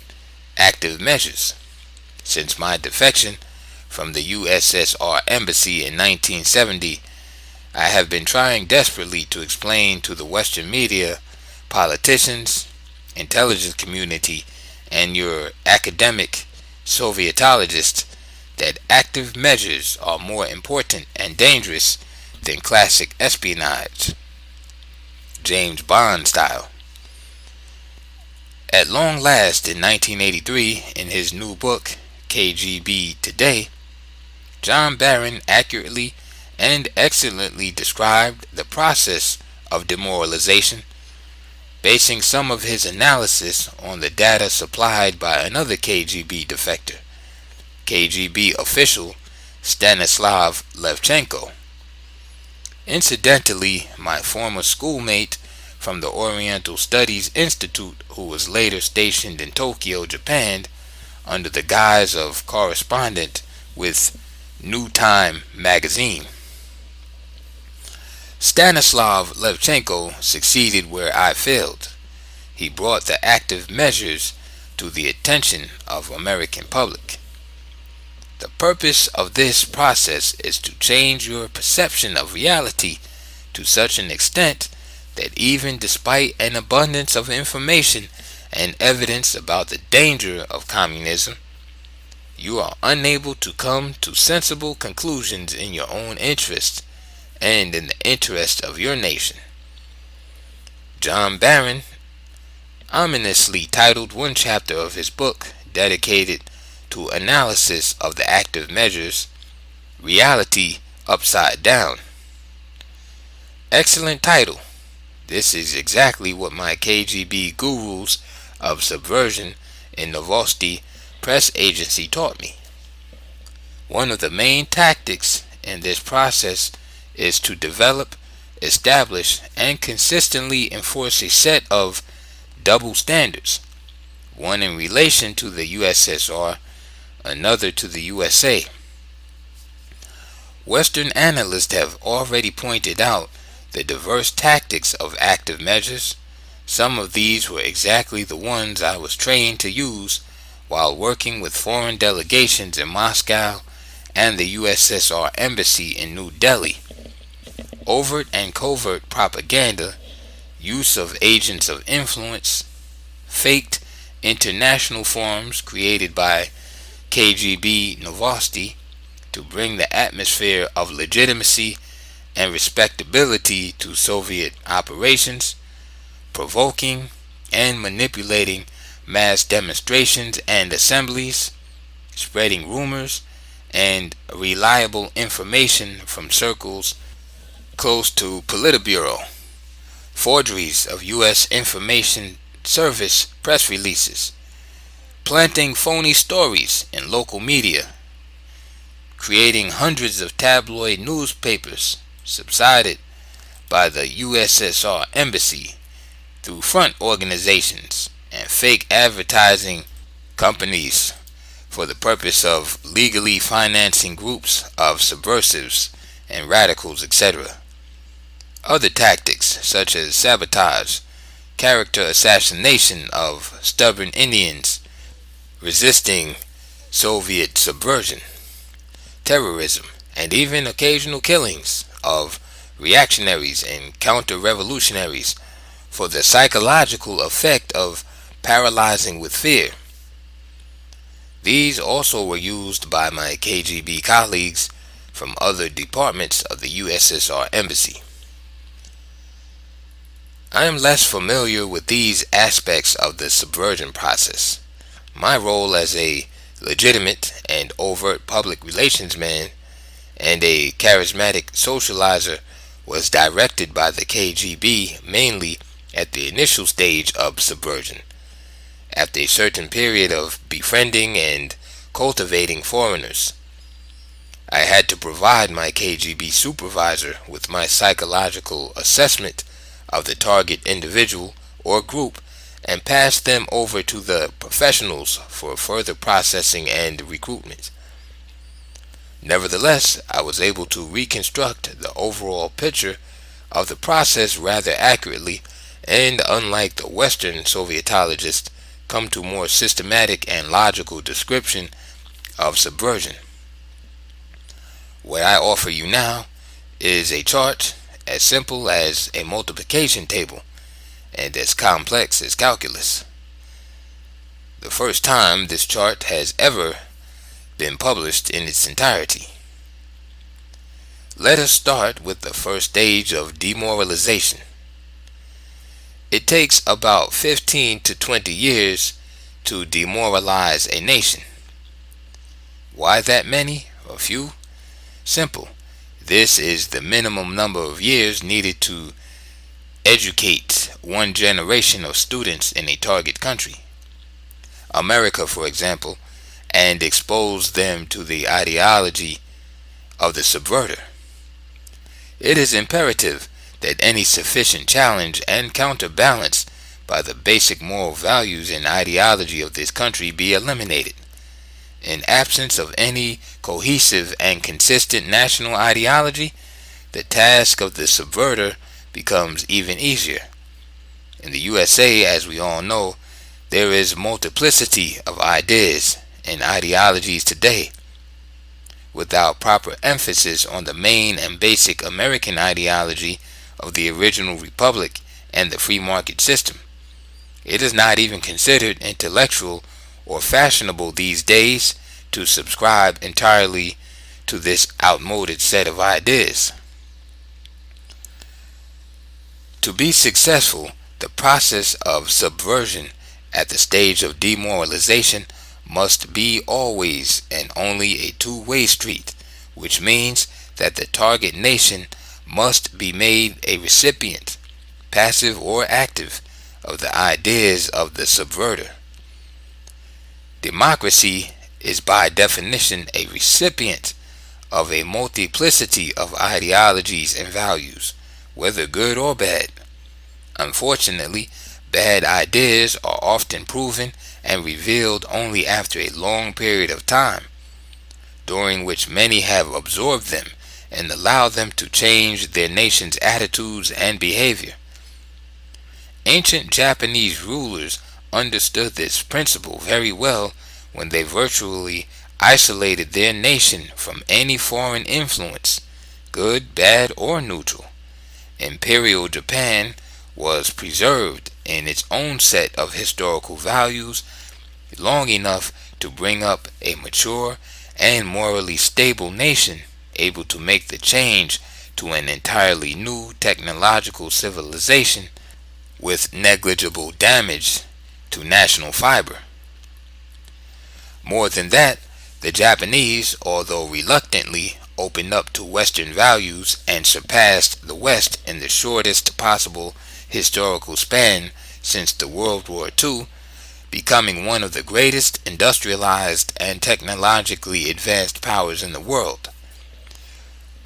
active measures. Since my defection from the USSR embassy in 1970, I have been trying desperately to explain to the Western media, politicians, intelligence community, and your academic Sovietologists that active measures are more important and dangerous than classic espionage, James Bond style. At long last, in 1983, in his new book KGB Today, John Barron accurately and excellently described the process of demoralization, basing some of his analysis on the data supplied by another KGB defector, KGB official Stanislav Levchenko. Incidentally, my former schoolmate from the Oriental Studies Institute, who was later stationed in Tokyo, Japan, under the guise of correspondent with New Time magazine. Stanislav Levchenko succeeded where I failed. He brought the active measures to the attention of American public. The purpose of this process is to change your perception of reality to such an extent that even despite an abundance of information and evidence about the danger of communism, you are unable to come to sensible conclusions in your own interest and in the interest of your nation. John Barron ominously titled one chapter of his book dedicated to analysis of the active measures, "Reality Upside Down." Excellent title. This is exactly what my KGB gurus of Subversion and Novosti press agency taught me. One of the main tactics in this process is to develop, establish, and consistently enforce a set of double standards, one in relation to the USSR, another to the USA. Western analysts have already pointed out the diverse tactics of active measures. Some of these were exactly the ones I was trained to use while working with foreign delegations in Moscow and the USSR Embassy in New Delhi. Overt and covert propaganda, use of agents of influence, faked international forums created by KGB Novosti to bring the atmosphere of legitimacy and respectability to Soviet operations, provoking and manipulating mass demonstrations and assemblies, spreading rumors and reliable information from circles close to Politburo, forgeries of U.S. Information Service press releases, planting phony stories in local media, creating hundreds of tabloid newspapers subsidized by the USSR Embassy through front organizations and fake advertising companies for the purpose of legally financing groups of subversives and radicals, etc. Other tactics such as sabotage, character assassination of stubborn Indians resisting Soviet subversion, terrorism, and even occasional killings of reactionaries and counter-revolutionaries for the psychological effect of paralyzing with fear. These also were used by my KGB colleagues from other departments of the USSR Embassy. I am less familiar with these aspects of the subversion process. My role as a legitimate and overt public relations man and a charismatic socializer was directed by the KGB mainly at the initial stage of subversion. After a certain period of befriending and cultivating foreigners, I had to provide my KGB supervisor with my psychological assessment of the target individual or group and pass them over to the professionals for further processing and recruitment. Nevertheless, I was able to reconstruct the overall picture of the process rather accurately and, unlike the Western Sovietologists, come to more systematic and logical description of subversion. What I offer you now is a chart as simple as a multiplication table and as complex as calculus. The first time this chart has ever been published in its entirety. Let us start with the first stage of demoralization. It takes about 15 to 20 years to demoralize a nation. Why that many or few? Simple. This is the minimum number of years needed to educate one generation of students in a target country, America for example, and expose them to the ideology of the subverter. It is imperative that any sufficient challenge and counterbalance by the basic moral values and ideology of this country be eliminated. In absence of any cohesive and consistent national ideology, the task of the subverter becomes even easier. In the USA, as we all know, there is multiplicity of ideas and ideologies today. Without proper emphasis on the main and basic American ideology of the original republic and the free market system, it is not even considered intellectual or fashionable these days to subscribe entirely to this outmoded set of ideas. To be successful, the process of subversion at the stage of demoralization must be always and only a two-way street, which means that the target nation must be made a recipient, passive or active, of the ideas of the subverter. Democracy is by definition a recipient of a multiplicity of ideologies and values, whether good or bad. Unfortunately, bad ideas are often proven and revealed only after a long period of time, during which many have absorbed them and allowed them to change their nation's attitudes and behavior. Ancient Japanese rulers understood this principle very well when they virtually isolated their nation from any foreign influence, good, bad, or neutral. Imperial Japan was preserved in its own set of historical values long enough to bring up a mature and morally stable nation able to make the change to an entirely new technological civilization with negligible damage to national fiber. More than that, the Japanese, although reluctantly, opened up to Western values and surpassed the West in the shortest possible historical span since the World War II, becoming one of the greatest industrialized and technologically advanced powers in the world.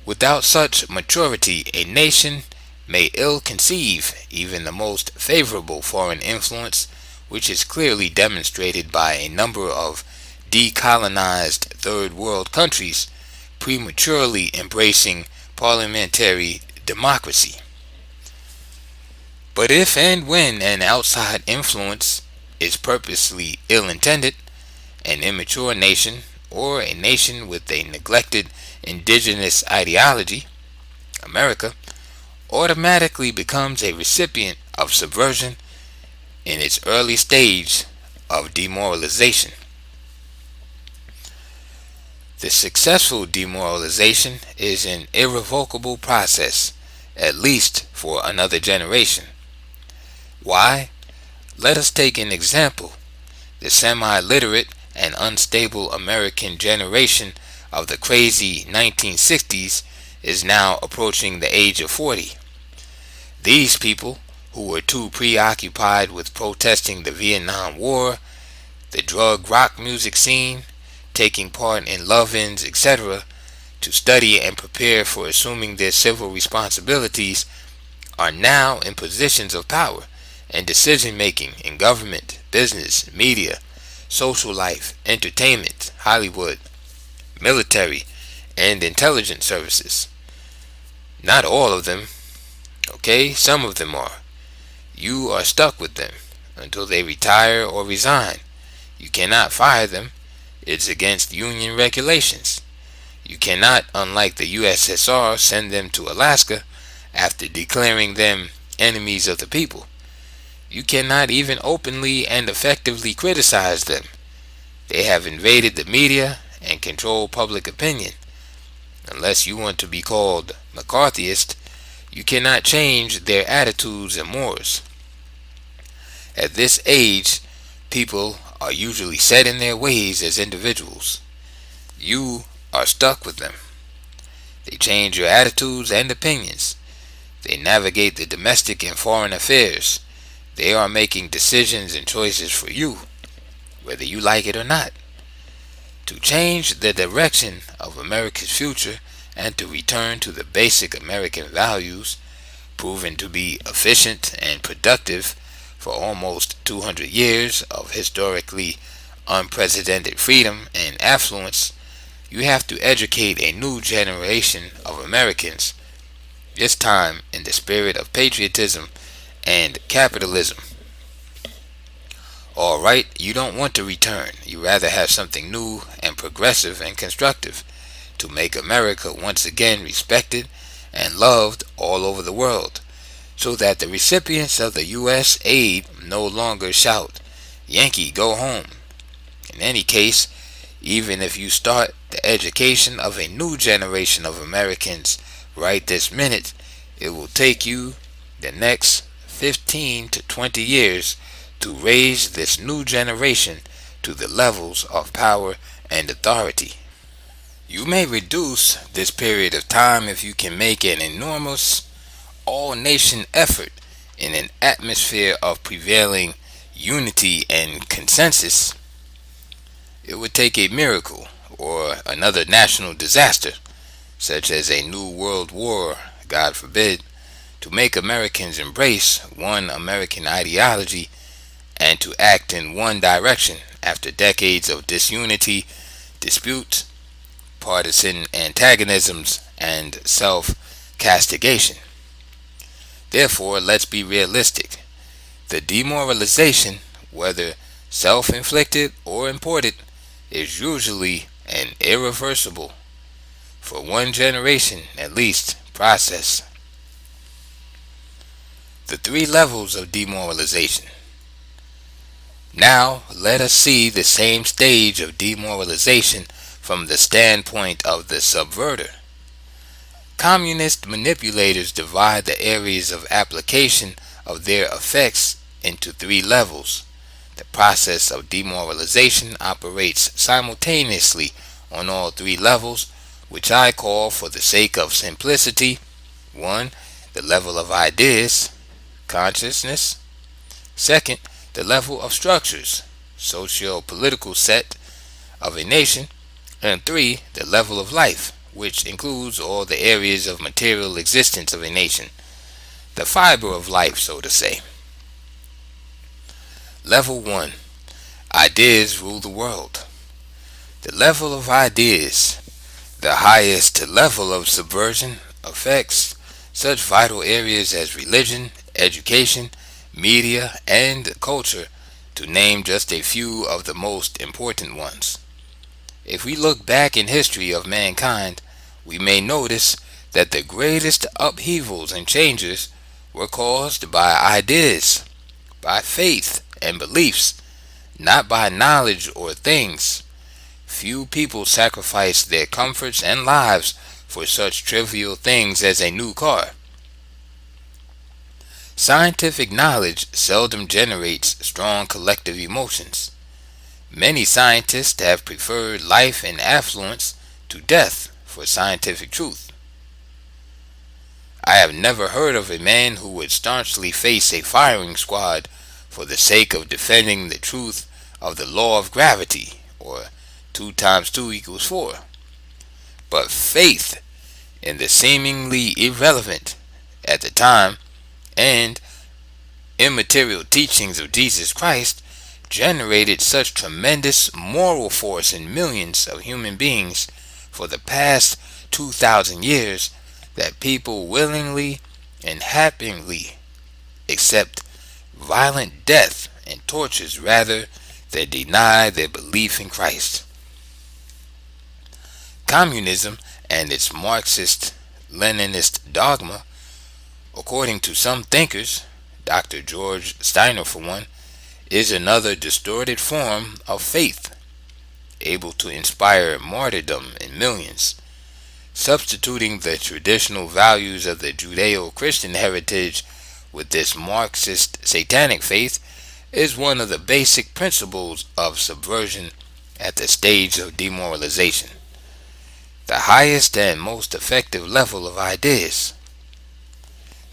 Without such maturity, a nation may ill conceive even the most favorable foreign influence, which is clearly demonstrated by a number of decolonized third world countries prematurely embracing parliamentary democracy. But if and when an outside influence is purposely ill-intended, an immature nation or a nation with a neglected indigenous ideology, America, automatically becomes a recipient of subversion in its early stage of demoralization. The successful demoralization is an irrevocable process, at least for another generation. Why? Let us take an example. The semi-literate and unstable American generation of the crazy 1960s is now approaching the age of 40. These people, who were too preoccupied with protesting the Vietnam War, the drug rock music scene, taking part in love-ins, etc., to study and prepare for assuming their civil responsibilities, are now in positions of power and decision-making in government, business, media, social life, entertainment, Hollywood, military, and intelligence services. Not all of them, okay? Some of them are. You are stuck with them until they retire or resign. You cannot fire them. It's against union regulations. You cannot, unlike the USSR, send them to Alaska after declaring them enemies of the people. You cannot even openly and effectively criticize them. They have invaded the media and control public opinion. Unless you want to be called McCarthyist, you cannot change their attitudes and mores. At this age, people are usually set in their ways as individuals. You are stuck with them. They change your attitudes and opinions. They navigate the domestic and foreign affairs. They are making decisions and choices for you, whether you like it or not. To change the direction of America's future and to return to the basic American values, proven to be efficient and productive for almost 200 years of historically unprecedented freedom and affluence, you have to educate a new generation of Americans, this time in the spirit of patriotism and capitalism. Alright, you don't want to return. You rather have something new and progressive and constructive to make America once again respected and loved all over the world, so that the recipients of the U.S. aid no longer shout, "Yankee, go home." In any case, even if you start the education of a new generation of Americans right this minute, it will take you the next 15 to 20 years to raise this new generation to the levels of power and authority. You may reduce this period of time if you can make an enormous all-nation effort in an atmosphere of prevailing unity and consensus. It would take a miracle or another national disaster, such as a new world war, God forbid, to make Americans embrace one American ideology and to act in one direction after decades of disunity, disputes, partisan antagonisms, and self-castigation. Therefore, let's be realistic. The demoralization, whether self-inflicted or imported, is usually an irreversible, for one generation at least, process. The three levels of demoralization. Now, let us see the same stage of demoralization from the standpoint of the subverter. Communist manipulators divide the areas of application of their effects into three levels. The process of demoralization operates simultaneously on all three levels, which I call, for the sake of simplicity, 1. The level of ideas, consciousness. 2. The level of structures, socio-political set of a nation. And 3. The level of life, which includes all the areas of material existence of a nation, the fiber of life, so to say. Level 1. Ideas rule the world. The level of ideas, the highest level of subversion, affects such vital areas as religion, education, media, and culture, to name just a few of the most important ones. If we look back in history of mankind, we may notice that the greatest upheavals and changes were caused by ideas, by faith and beliefs, not by knowledge or things. Few people sacrifice their comforts and lives for such trivial things as a new car. Scientific knowledge seldom generates strong collective emotions. Many scientists have preferred life and affluence to death for scientific truth. I have never heard of a man who would staunchly face a firing squad for the sake of defending the truth of the law of gravity, or 2 times 2 equals 4. But faith in the seemingly irrelevant, at the time, and immaterial teachings of Jesus Christ generated such tremendous moral force in millions of human beings for the past 2,000 years that people willingly and happily accept violent death and tortures rather than deny their belief in Christ. Communism and its Marxist-Leninist dogma, according to some thinkers, Dr. George Steiner for one, is another distorted form of faith, able to inspire martyrdom in millions. Substituting the traditional values of the Judeo-Christian heritage with this Marxist satanic faith is one of the basic principles of subversion at the stage of demoralization. The highest and most effective level of ideas.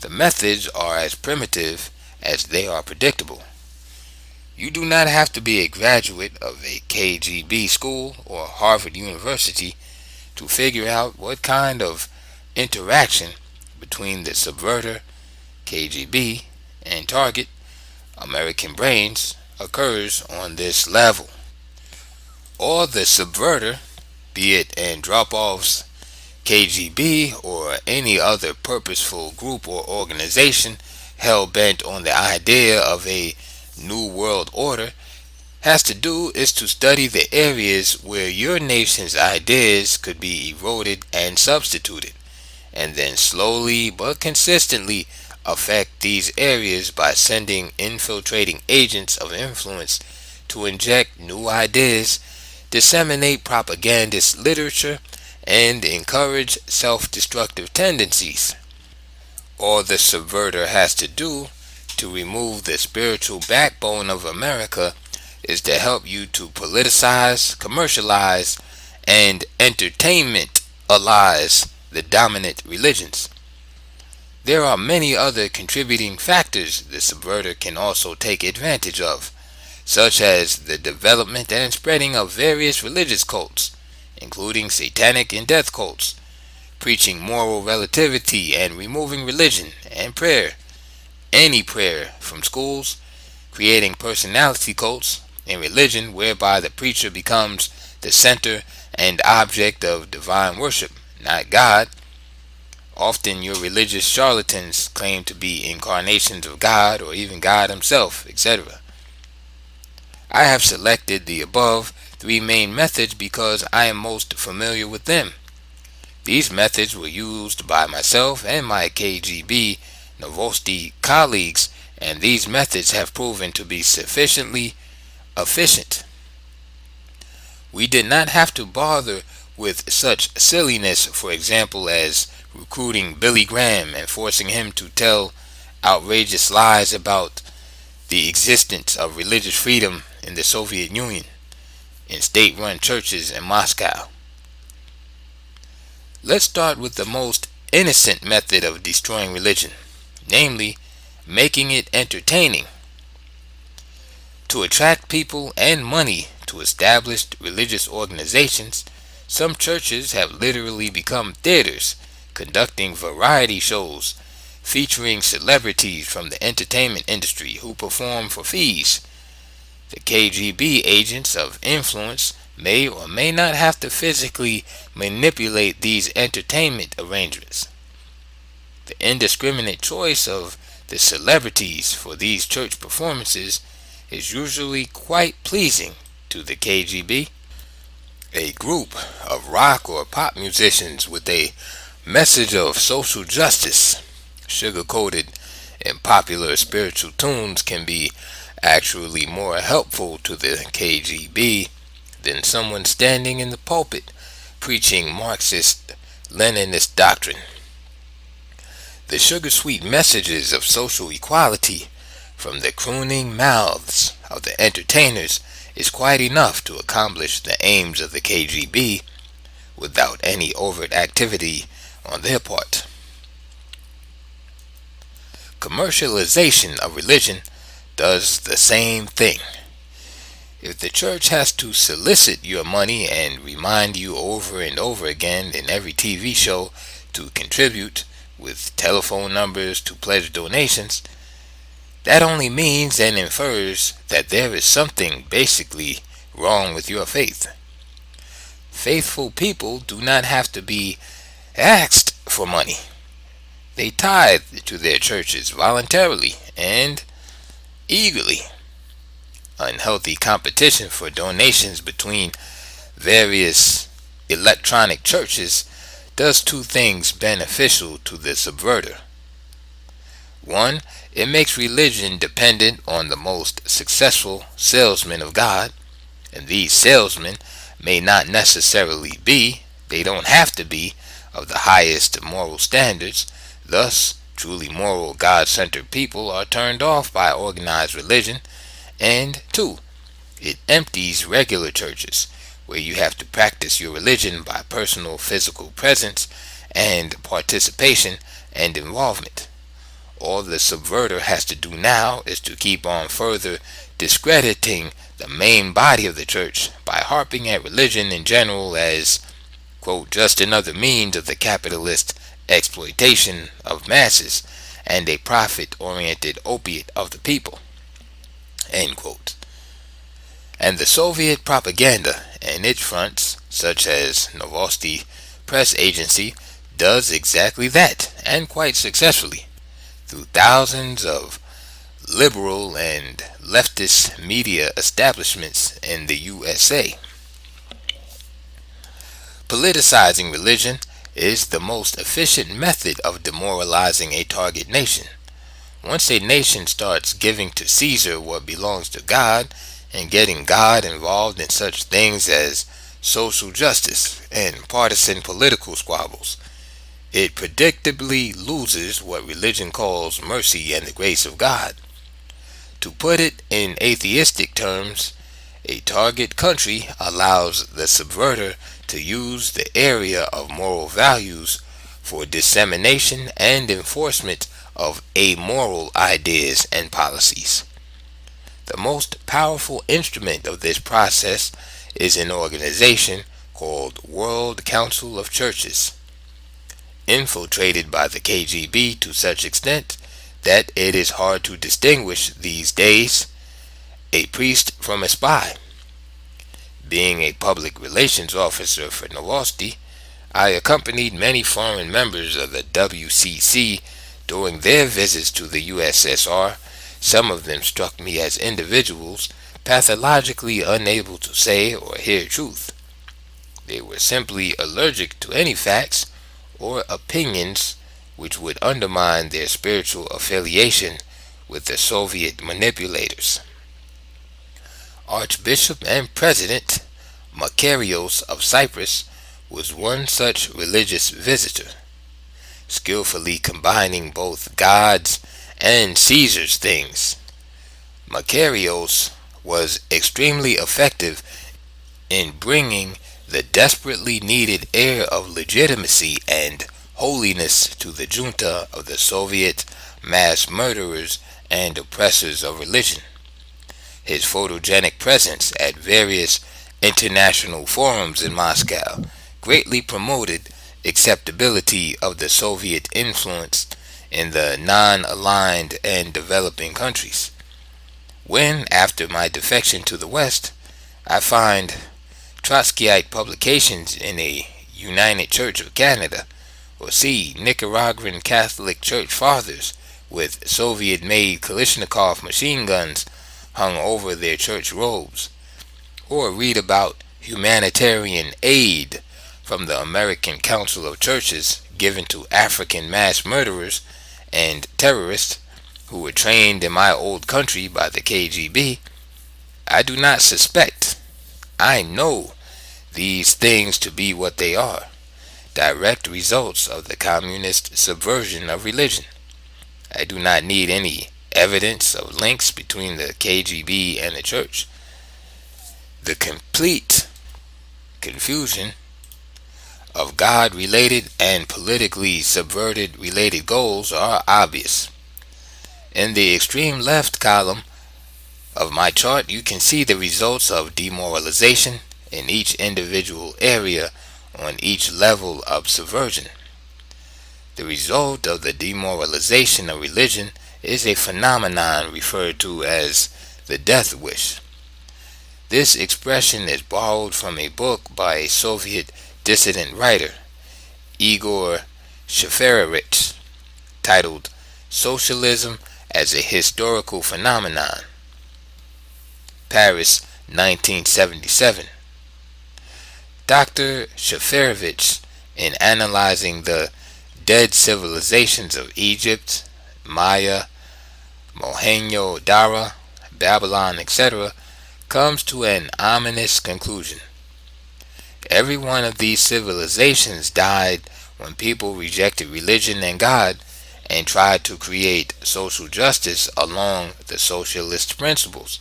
The methods are as primitive as they are predictable. You do not have to be a graduate of a KGB school or Harvard University to figure out what kind of interaction between the subverter, KGB, and target, American brains, occurs on this level. Or the subverter, be it Andropov's KGB or any other purposeful group or organization hell-bent on the idea of a new world order, has to do is to study the areas where your nation's ideas could be eroded and substituted, and then slowly but consistently affect these areas by sending infiltrating agents of influence to inject new ideas, disseminate propagandist literature, and encourage self-destructive tendencies. All the subverter has to do to remove the spiritual backbone of America is to help you to politicize, commercialize, and entertainment allies the dominant religions. There are many other contributing factors the subverter can also take advantage of, such as the development and spreading of various religious cults, including satanic and death cults, preaching moral relativity and removing religion and prayer, any prayer, from schools, creating personality cults in religion whereby the preacher becomes the center and object of divine worship, not God. Often your religious charlatans claim to be incarnations of God or even God himself, etc. I have selected the above three main methods because I am most familiar with them. These methods were used by myself and my KGB Novosti colleagues, and these methods have proven to be sufficiently efficient. We did not have to bother with such silliness, for example, as recruiting Billy Graham and forcing him to tell outrageous lies about the existence of religious freedom in the Soviet Union, in state-run churches in Moscow. Let's start with the most innocent method of destroying religion, namely, making it entertaining. To attract people and money to established religious organizations, some churches have literally become theaters, conducting variety shows featuring celebrities from the entertainment industry who perform for fees. The KGB agents of influence may or may not have to physically manipulate these entertainment arrangements. The indiscriminate choice of the celebrities for these church performances is usually quite pleasing to the KGB. A group of rock or pop musicians with a message of social justice, sugar-coated in popular spiritual tunes, can be actually more helpful to the KGB than someone standing in the pulpit preaching Marxist-Leninist doctrine. The sugar-sweet messages of social equality from the crooning mouths of the entertainers is quite enough to accomplish the aims of the KGB without any overt activity on their part. Commercialization of religion does the same thing. If the church has to solicit your money and remind you over and over again in every TV show to contribute with telephone numbers to pledge donations, that only means and infers that there is something basically wrong with your faith. Faithful people do not have to be asked for money. They tithe to their churches voluntarily and eagerly. Unhealthy competition for donations between various electronic churches does two things beneficial to the subverter. One, it makes religion dependent on the most successful salesmen of God, and these salesmen may not necessarily be, they don't have to be, of the highest moral standards. Thus, truly moral, God-centered people are turned off by organized religion. And two, it empties regular churches, where you have to practice your religion by personal physical presence and participation and involvement. All the subverter has to do now is to keep on further discrediting the main body of the church by harping at religion in general as, quote, just another means of the capitalist exploitation of masses and a profit-oriented opiate of the people, end quote. And the Soviet propaganda and its fronts, such as Novosti Press Agency, does exactly that, and quite successfully, through thousands of liberal and leftist media establishments in the USA. Politicizing religion is the most efficient method of demoralizing a target nation. Once a nation starts giving to Caesar what belongs to God and getting God involved in such things as social justice and partisan political squabbles, it predictably loses what religion calls mercy and the grace of God. To put it in atheistic terms, A target country allows the subverter to use the area of moral values for dissemination and enforcement of amoral ideas and policies. The most powerful instrument of this process is an organization called World Council of Churches, infiltrated by the KGB to such extent that it is hard to distinguish these days a priest from a spy. Being a public relations officer for Novosti, I accompanied many foreign members of the WCC during their visits to the USSR. Some of them struck me as individuals pathologically unable to say or hear truth. They were simply allergic to any facts or opinions which would undermine their spiritual affiliation with the Soviet manipulators. Archbishop and President Makarios of Cyprus was one such religious visitor, skillfully combining both God's and Caesar's things. Makarios was extremely effective in bringing the desperately needed air of legitimacy and holiness to the junta of the Soviet mass murderers and oppressors of religion. His photogenic presence at various international forums in Moscow greatly promoted acceptability of the Soviet influence in the non-aligned and developing countries. When, after my defection to the West, I find Trotskyite publications in a United Church of Canada, or see Nicaraguan Catholic Church fathers with Soviet-made Kalashnikov machine guns hung over their church robes, or read about humanitarian aid from the American Council of Churches given to African mass murderers and terrorists who were trained in my old country by the KGB, I do not suspect, I know these things to be what they are, direct results of the communist subversion of religion. I do not need any evidence of links between the KGB and the church. The complete confusion of God-related and politically subverted related goals are obvious. In the extreme left column of my chart, you can see the results of demoralization in each individual area on each level of subversion. The result of the demoralization of religion is a phenomenon referred to as the death wish. This expression is borrowed from a book by a Soviet dissident writer, Igor Shafarevich, titled Socialism as a Historical Phenomenon, Paris, 1977. Dr. Shafarevich, in analyzing the dead civilizations of Egypt, Maya, Mohenjo-Daro, Babylon, etc., comes to an ominous conclusion. Every one of these civilizations died when people rejected religion and God and tried to create social justice along the socialist principles.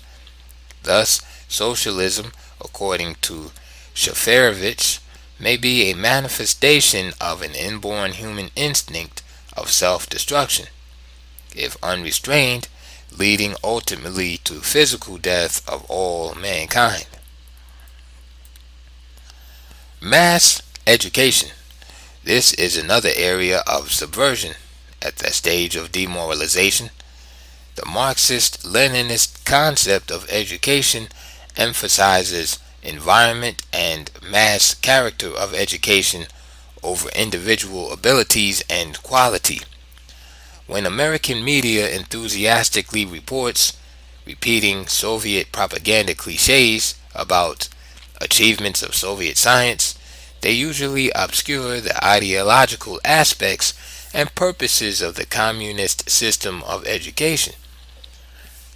Thus, socialism, according to Shafarevich, may be a manifestation of an inborn human instinct of self-destruction, if unrestrained, leading ultimately to physical death of all mankind. Mass education. This is another area of subversion at the stage of demoralization. The Marxist-Leninist concept of education emphasizes environment and mass character of education over individual abilities and quality. When American media enthusiastically reports, repeating Soviet propaganda cliches about achievements of Soviet science, they usually obscure the ideological aspects and purposes of the communist system of education.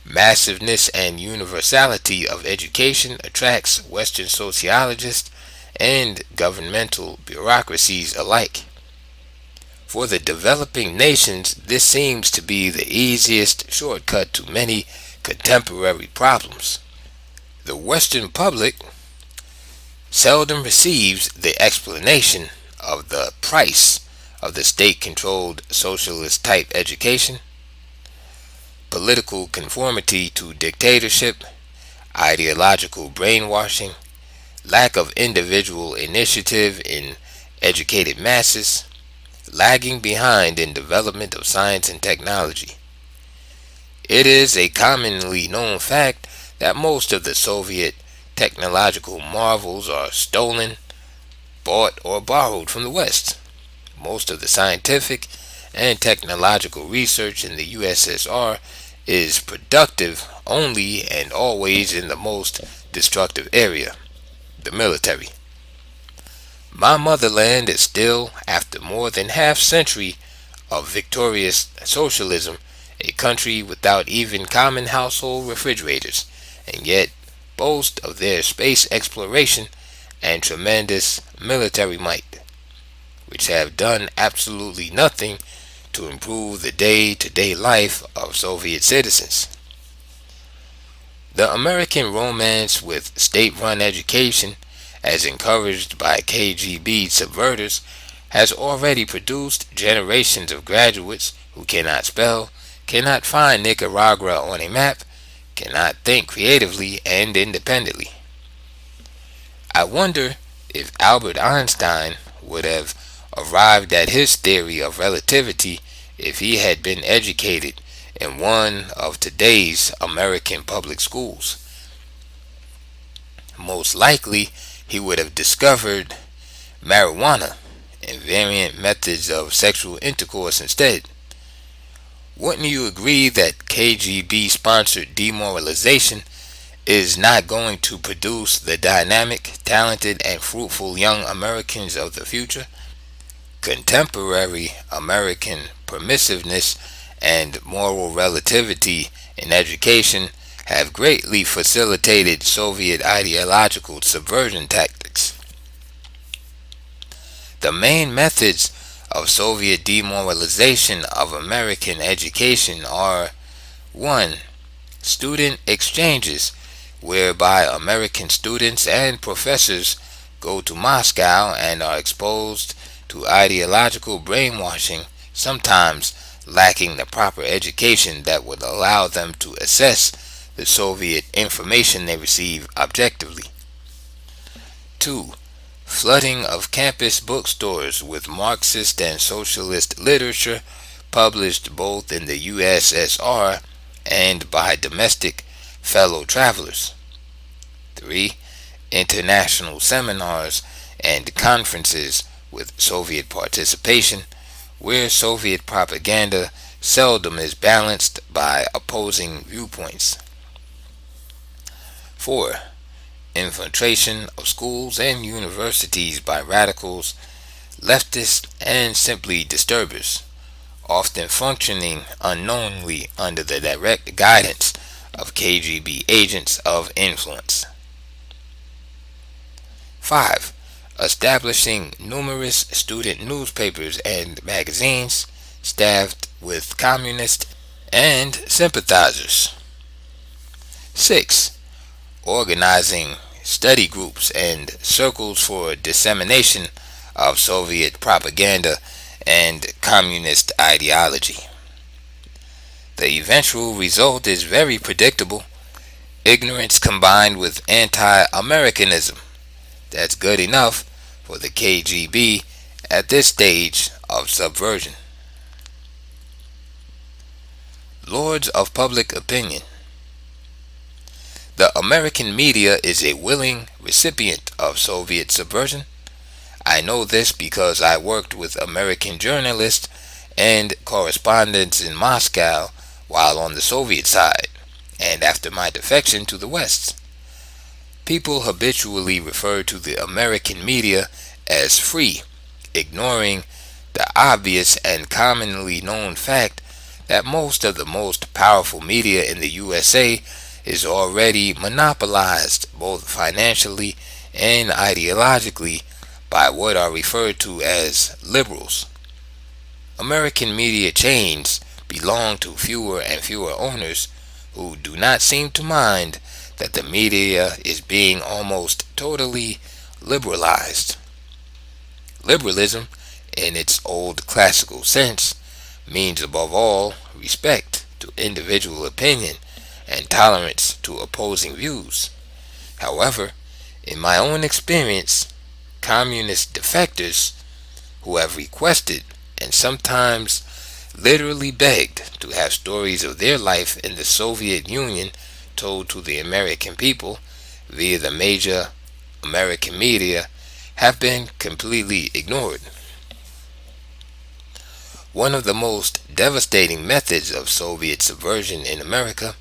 Massiveness and universality of education attracts Western sociologists and governmental bureaucracies alike. For the developing nations, this seems to be the easiest shortcut to many contemporary problems. The Western public seldom receives the explanation of the price of the state controlled socialist type education, political conformity to dictatorship, ideological brainwashing, lack of individual initiative in educated masses, lagging behind in development of science and technology. It is a commonly known fact that most of the Soviet technological marvels are stolen, bought, or borrowed from the West. Most of the scientific and technological research in the USSR is productive only and always in the most destructive area, the military. My motherland is still, after more than half-century of victorious socialism, a country without even common household refrigerators, and yet boast of their space exploration and tremendous military might, which have done absolutely nothing to improve the day-to-day life of Soviet citizens. The American romance with state-run education, as encouraged by KGB subverters, has already produced generations of graduates who cannot spell, cannot find Nicaragua on a map, cannot think creatively and independently. I wonder if Albert Einstein would have arrived at his theory of relativity if he had been educated in one of today's American public schools. Most likely, he would have discovered marijuana and variant methods of sexual intercourse instead. Wouldn't you agree that KGB sponsored demoralization is not going to produce the dynamic, talented, and fruitful young Americans of the future? Contemporary American permissiveness and moral relativity in education have greatly facilitated Soviet ideological subversion tactics. The main methods of Soviet demoralization of American education are: 1. Student exchanges, whereby American students and professors go to Moscow and are exposed to ideological brainwashing, sometimes lacking the proper education that would allow them to assess the Soviet information they receive objectively. 2. Flooding of campus bookstores with Marxist and socialist literature published both in the USSR and by domestic fellow travelers. 3. International seminars and conferences with Soviet participation, where Soviet propaganda seldom is balanced by opposing viewpoints. 4. Infiltration of schools and universities by radicals, leftists, and simply disturbers, often functioning unknowingly under the direct guidance of KGB agents of influence. 5. Establishing numerous student newspapers and magazines staffed with communists and sympathizers. 6. Organizing study groups and circles for dissemination of Soviet propaganda and communist ideology. The eventual result is very predictable: ignorance combined with anti-Americanism. That's good enough for the KGB at this stage of subversion. Lords of public opinion. The American media is a willing recipient of Soviet subversion. I know this because I worked with American journalists and correspondents in Moscow while on the Soviet side, and after my defection to the West. People habitually refer to the American media as free, ignoring the obvious and commonly known fact that most of the most powerful media in the USA is already monopolized both financially and ideologically by what are referred to as liberals. American media chains belong to fewer and fewer owners who do not seem to mind that the media is being almost totally liberalized. Liberalism, in its old classical sense, means above all respect to individual opinion and tolerance to opposing views. However, in my own experience, communist defectors who have requested and sometimes literally begged to have stories of their life in the Soviet Union told to the American people via the major American media have been completely ignored. One of the most devastating methods of Soviet subversion in America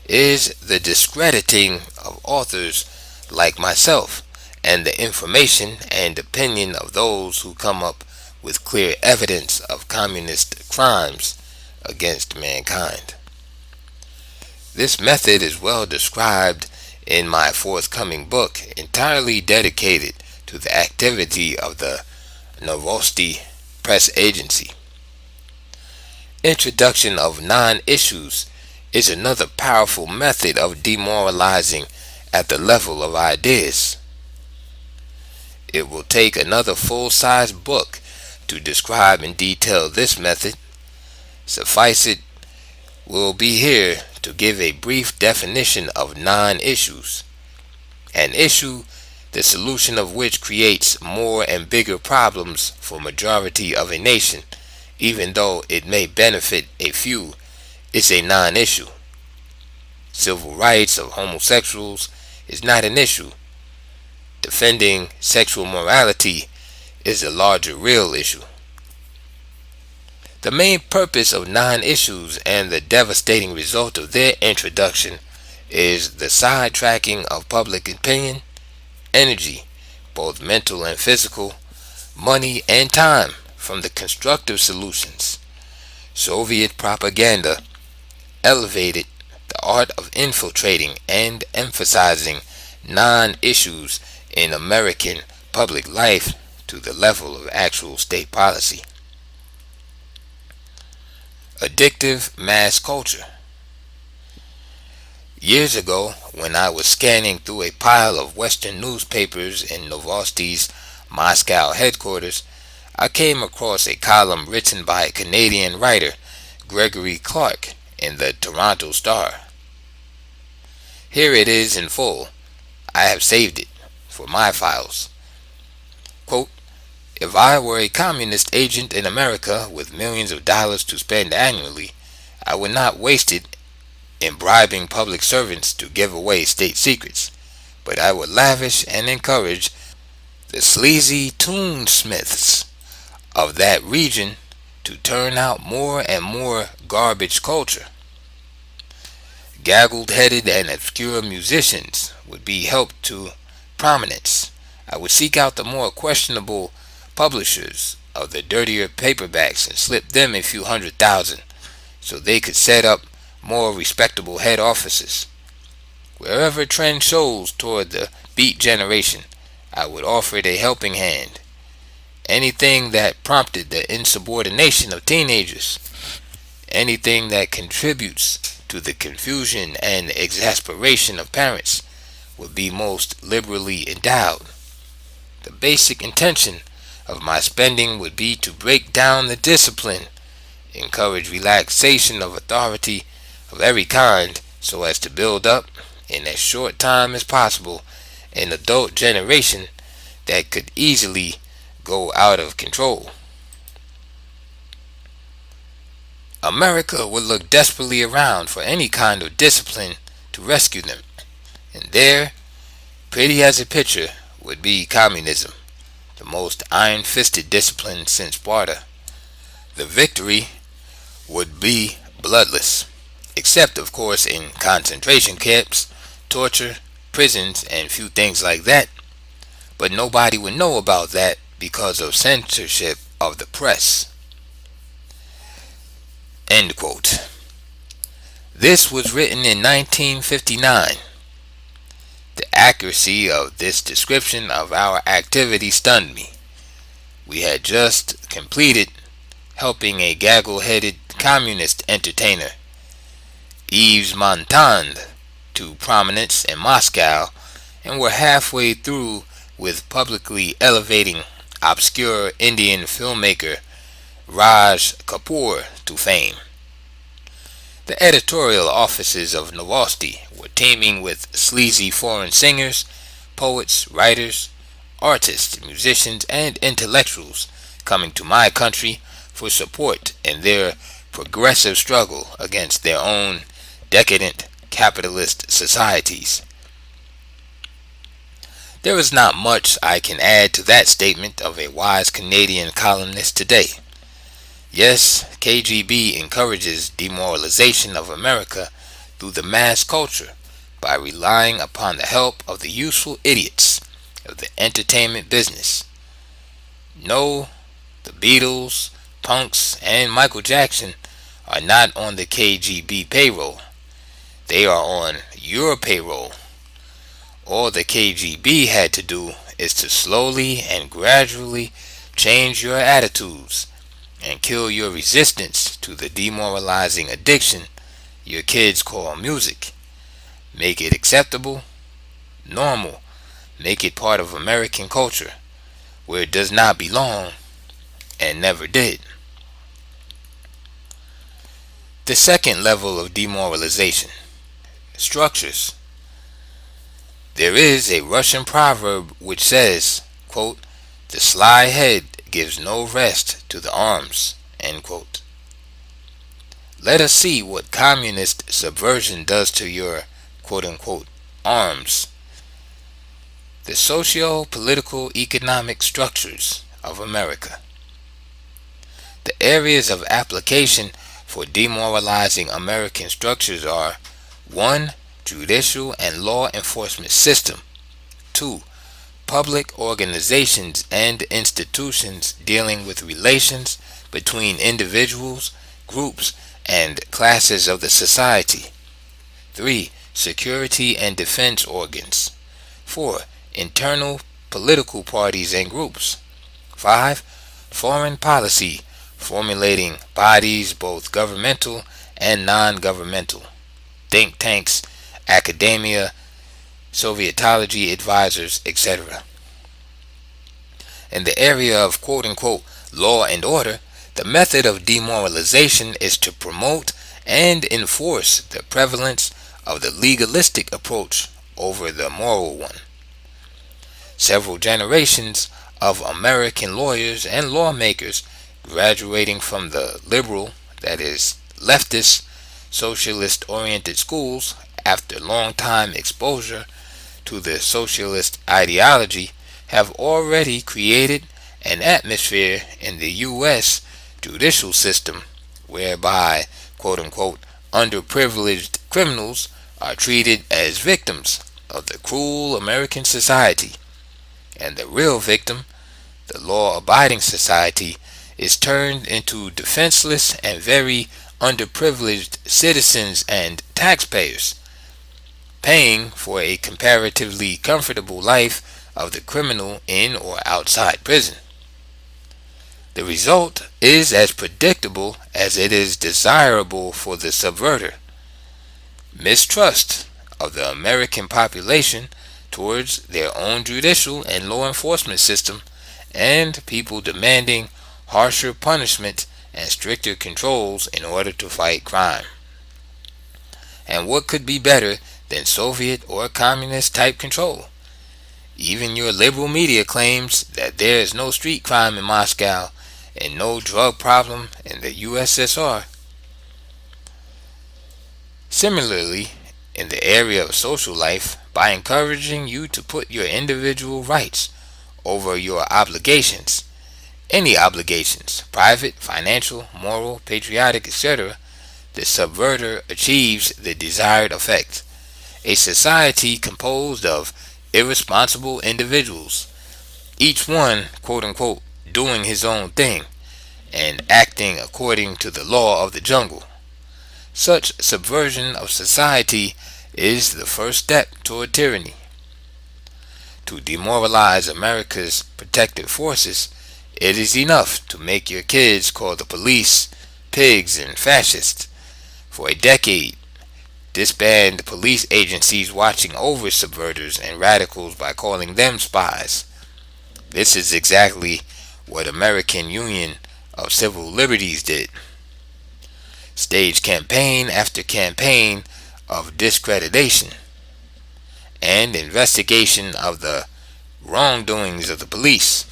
is the discrediting of authors like myself and the information and opinion of those who come up with clear evidence of communist crimes against mankind. This method is well described in my forthcoming book, entirely dedicated to the activity of the Novosti press agency. Introduction of non-issues is another powerful method of demoralizing at the level of ideas. It will take another full-size book to describe in detail this method. Suffice it will be here to give a brief definition of non-issues. An issue, the solution of which creates more and bigger problems for majority of a nation, even though it may benefit a few, is a non-issue. Civil rights of homosexuals is not an issue. Defending sexual morality is a larger real issue. The main purpose of non-issues and the devastating result of their introduction is the sidetracking of public opinion, energy, both mental and physical, money and time from the constructive solutions. Soviet propaganda elevated the art of infiltrating and emphasizing non-issues in American public life to the level of actual state policy. Addictive mass culture. Years ago, when I was scanning through a pile of Western newspapers in Novosti's Moscow headquarters, I came across a column written by a Canadian writer, Gregory Clark, in the Toronto Star. Here it is in full. I have saved it for my files. Quote, "If I were a communist agent in America with millions of dollars to spend annually, I would not waste it in bribing public servants to give away state secrets, but I would lavish and encourage the sleazy tunesmiths of that region to turn out more and more garbage culture. Gaggle-headed and obscure musicians would be helped to prominence. I would seek out the more questionable publishers of the dirtier paperbacks and slip them a few $100,000 so they could set up more respectable head offices. Wherever trend shows toward the beat generation, I would offer it a helping hand. Anything that prompted the insubordination of teenagers, anything that contributes to the confusion and exasperation of parents, would be most liberally endowed. The basic intention of my spending would be to break down the discipline, encourage relaxation of authority of every kind so as to build up, in as short time as possible, an adult generation that could easily go out of control. America would look desperately around for any kind of discipline to rescue them, and there, pretty as a picture, would be communism, the most iron-fisted discipline since Sparta. The victory would be bloodless, except of course in concentration camps, torture, prisons, and few things like that, but nobody would know about that because of censorship of the press." End quote. This was written in 1959. The accuracy of this description of our activity stunned me. We had just completed helping a gaggle-headed communist entertainer, Yves Montand, to prominence in Moscow and were halfway through with publicly elevating obscure Indian filmmaker Raj Kapoor to fame. The editorial offices of Novosti were teeming with sleazy foreign singers, poets, writers, artists, musicians, and intellectuals coming to my country for support in their progressive struggle against their own decadent capitalist societies. There is not much I can add to that statement of a wise Canadian columnist today. Yes, KGB encourages demoralization of America through the mass culture by relying upon the help of the useful idiots of the entertainment business. No, the Beatles, punks, and Michael Jackson are not on the KGB payroll. They are on your payroll. All the KGB had to do is to slowly and gradually change your attitudes and kill your resistance to the demoralizing addiction your kids call music. Make it acceptable, normal, make it part of American culture, where it does not belong and never did. The second level of demoralization: structures. There is a Russian proverb which says, quote, "The sly head gives no rest to the arms," end quote. Let us see what communist subversion does to your quote unquote arms. The socio-political economic structures of America. The areas of application for demoralizing American structures are: 1. Judicial and law enforcement system. 2. Public organizations and institutions dealing with relations between individuals, groups, and classes of the society. 3. Security and defense organs. 4. Internal political parties and groups. 5. Foreign policy, formulating bodies both governmental and non-governmental, think tanks, academia, Sovietology advisors, etc. In the area of quote unquote law and order, the method of demoralization is to promote and enforce the prevalence of the legalistic approach over the moral one. Several generations of American lawyers and lawmakers graduating from the liberal, that is, leftist, socialist-oriented schools after long-time exposure to the socialist ideology have already created an atmosphere in the U.S. judicial system whereby quote-unquote underprivileged criminals are treated as victims of the cruel American society, and the real victim, the law-abiding society, is turned into defenseless and very underprivileged citizens and taxpayers, paying for a comparatively comfortable life of the criminal in or outside prison. The result is as predictable as it is desirable for the subverter: mistrust of the American population towards their own judicial and law enforcement system, and people demanding harsher punishment and stricter controls in order to fight crime. And what could be better than Soviet or communist type control? Even your liberal media claims that there is no street crime in Moscow and no drug problem in the USSR. Similarly, in the area of social life, by encouraging you to put your individual rights over your obligations, any obligations, private, financial, moral, patriotic, etc., the subverter achieves the desired effect: a society composed of irresponsible individuals, each one quote unquote doing his own thing and acting according to the law of the jungle. Such subversion of society is the first step toward tyranny. To demoralize America's protective forces, it is enough to make your kids call the police pigs and fascists. For a decade, disband police agencies watching over subverters and radicals by calling them spies. This is exactly what American Union of Civil Liberties did. Stage campaign after campaign of discreditation and investigation of the wrongdoings of the police.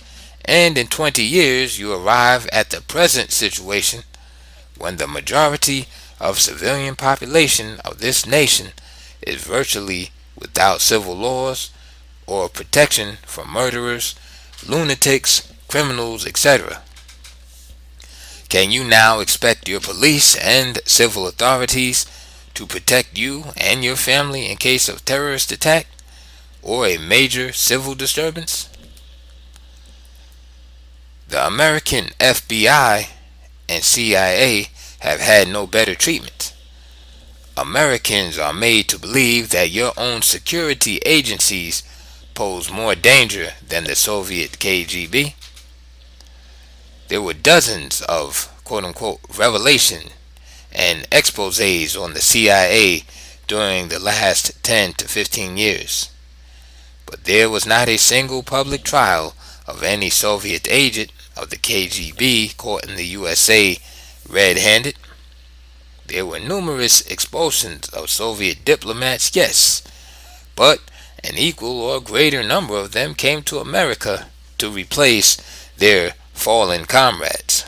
And in 20 years, you arrive at the present situation when the majority of civilian population of this nation is virtually without civil laws or protection from murderers, lunatics, criminals, etc. Can you now expect your police and civil authorities to protect you and your family in case of terrorist attack or a major civil disturbance? The American FBI and CIA have had no better treatment. Americans are made to believe that your own security agencies pose more danger than the Soviet KGB. There were dozens of quote-unquote revelation and exposés on the CIA during the last 10 to 15 years. But there was not a single public trial of any Soviet agent of the KGB caught in the USA red-handed. There were numerous expulsions of Soviet diplomats, yes, but an equal or greater number of them came to America to replace their fallen comrades.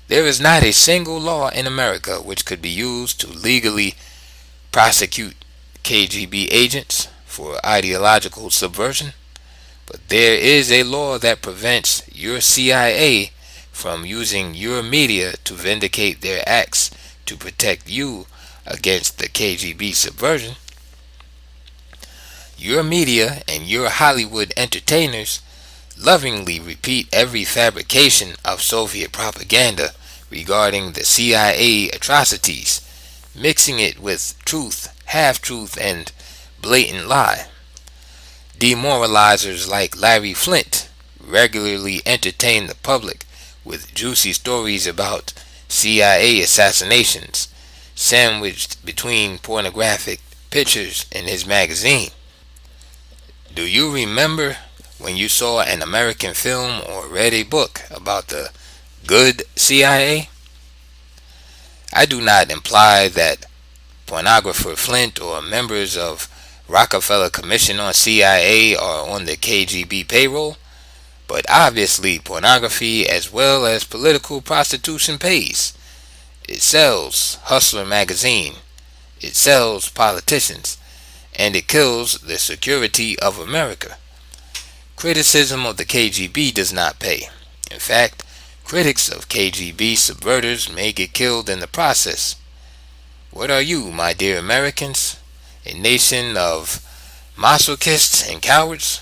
There is not a single law in America which could be used to legally prosecute KGB agents for ideological subversion, but there is a law that prevents your CIA from using your media to vindicate their acts to protect you against the KGB subversion. Your media and your Hollywood entertainers lovingly repeat every fabrication of Soviet propaganda regarding the CIA atrocities, mixing it with truth, half-truth, and blatant lie. Demoralizers like Larry Flynt regularly entertain the public with juicy stories about CIA assassinations, sandwiched between pornographic pictures in his magazine. Do you remember when you saw an American film or read a book about the good CIA? I do not imply that pornographer Flint or members of Rockefeller Commission on CIA are on the KGB payroll, but obviously pornography as well as political prostitution pays. It sells Hustler magazine, it sells politicians, and it kills the security of America. Criticism of the KGB does not pay. In fact, critics of KGB subverters may get killed in the process. What are you, my dear Americans? A nation of masochists and cowards?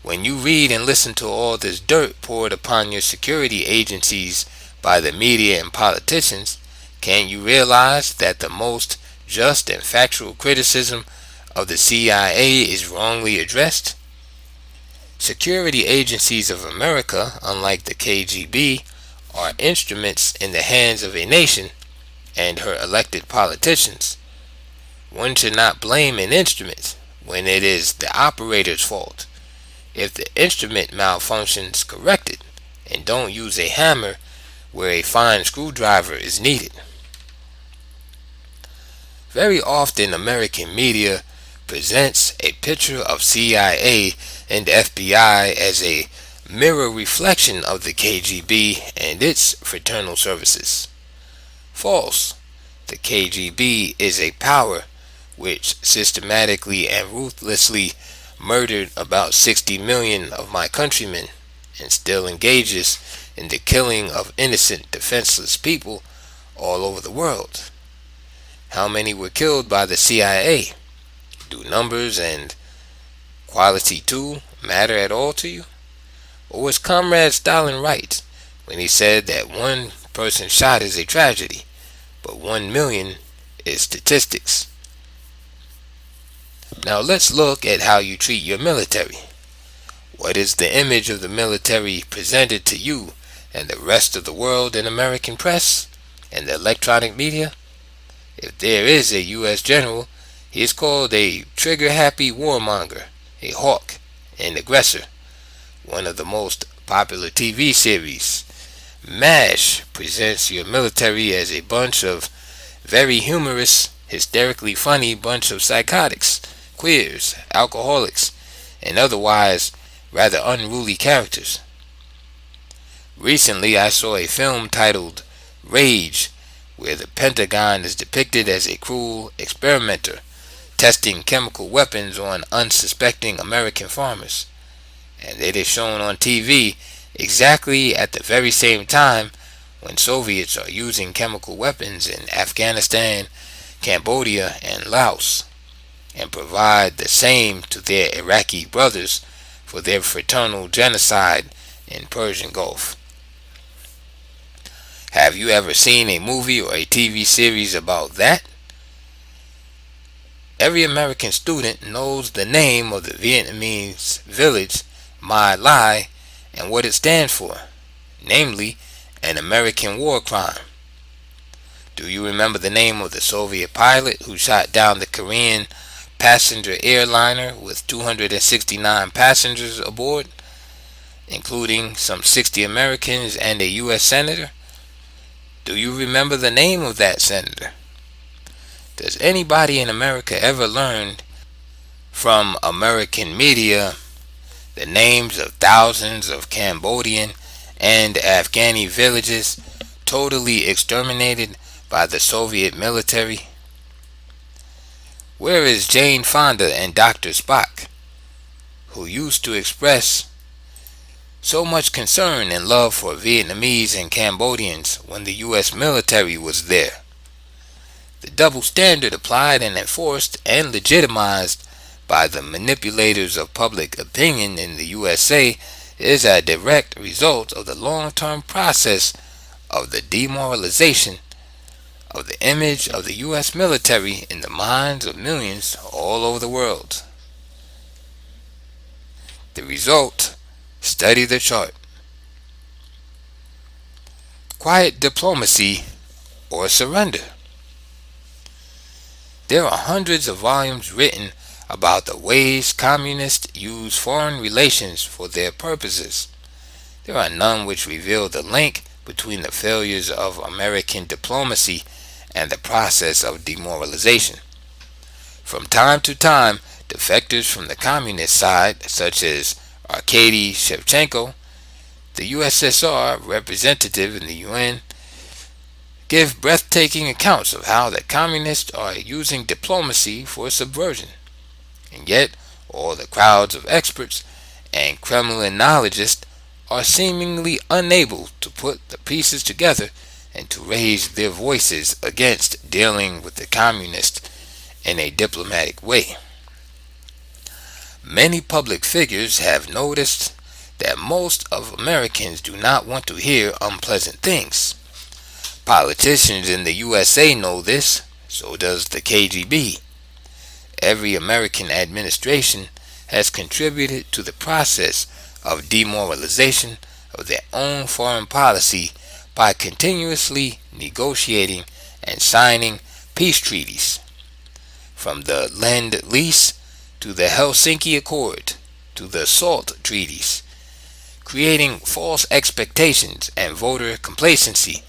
When you read and listen to all this dirt poured upon your security agencies by the media and politicians, can't you realize that the most just and factual criticism of the CIA is wrongly addressed? Security agencies of America, unlike the KGB, are instruments in the hands of a nation and her elected politicians. One should not blame an instrument when it is the operator's fault. If the instrument malfunctions, correct it, and don't use a hammer where a fine screwdriver is needed. Very often American media presents a picture of CIA and FBI as a mirror reflection of the KGB and its fraternal services. False. The KGB is a power which systematically and ruthlessly murdered about 60 million of my countrymen and still engages in the killing of innocent, defenseless people all over the world. How many were killed by the CIA? Do numbers and quality too matter at all to you? Or was Comrade Stalin right when he said that one person shot is a tragedy, but 1 million is statistics? Now let's look at how you treat your military. What is the image of the military presented to you and the rest of the world in American press? In the electronic media, if there is a U.S. general, he is called a trigger-happy warmonger, a hawk, an aggressor. One of the most popular TV series, MASH, presents your military as a bunch of very humorous, hysterically funny bunch of psychotics, queers, alcoholics, and otherwise rather unruly characters. Recently, I saw a film titled Rage, where the Pentagon is depicted as a cruel experimenter testing chemical weapons on unsuspecting American farmers. And it is shown on TV exactly at the very same time when Soviets are using chemical weapons in Afghanistan, Cambodia, and Laos, and provide the same to their Iraqi brothers for their fraternal genocide in Persian Gulf. Have you ever seen a movie or a TV series about that? Every American student knows the name of the Vietnamese village My Lai and what it stands for, namely an American war crime. Do you remember the name of the Soviet pilot who shot down the Korean passenger airliner with 269 passengers aboard, including some 60 Americans and a U.S. senator? Do you remember the name of that senator? Does anybody in America ever learn from American media the names of thousands of Cambodian and Afghani villages totally exterminated by the Soviet military? Where is Jane Fonda and Dr. Spock, who used to express so much concern and love for Vietnamese and Cambodians when the U.S. military was there? The double standard applied and enforced and legitimized by the manipulators of public opinion in the USA is a direct result of the long-term process of the demoralization of the image of the U.S. military in the minds of millions all over the world. The result: study the chart. Quiet diplomacy or surrender. There are hundreds of volumes written about the ways communists use foreign relations for their purposes. There are none which reveal the link between the failures of American diplomacy and the process of demoralization. From time to time, defectors from the communist side, such as Arkady Shevchenko, the USSR representative in the UN, give breathtaking accounts of how the communists are using diplomacy for subversion. And yet, all the crowds of experts and Kremlinologists are seemingly unable to put the pieces together and to raise their voices against dealing with the communists in a diplomatic way. Many public figures have noticed that most of Americans do not want to hear unpleasant things. Politicians in the USA know this, so does the KGB. Every American administration has contributed to the process of demoralization of their own foreign policy by continuously negotiating and signing peace treaties, from the Lend-Lease to the Helsinki Accord to the SALT treaties, creating false expectations and voter complacency,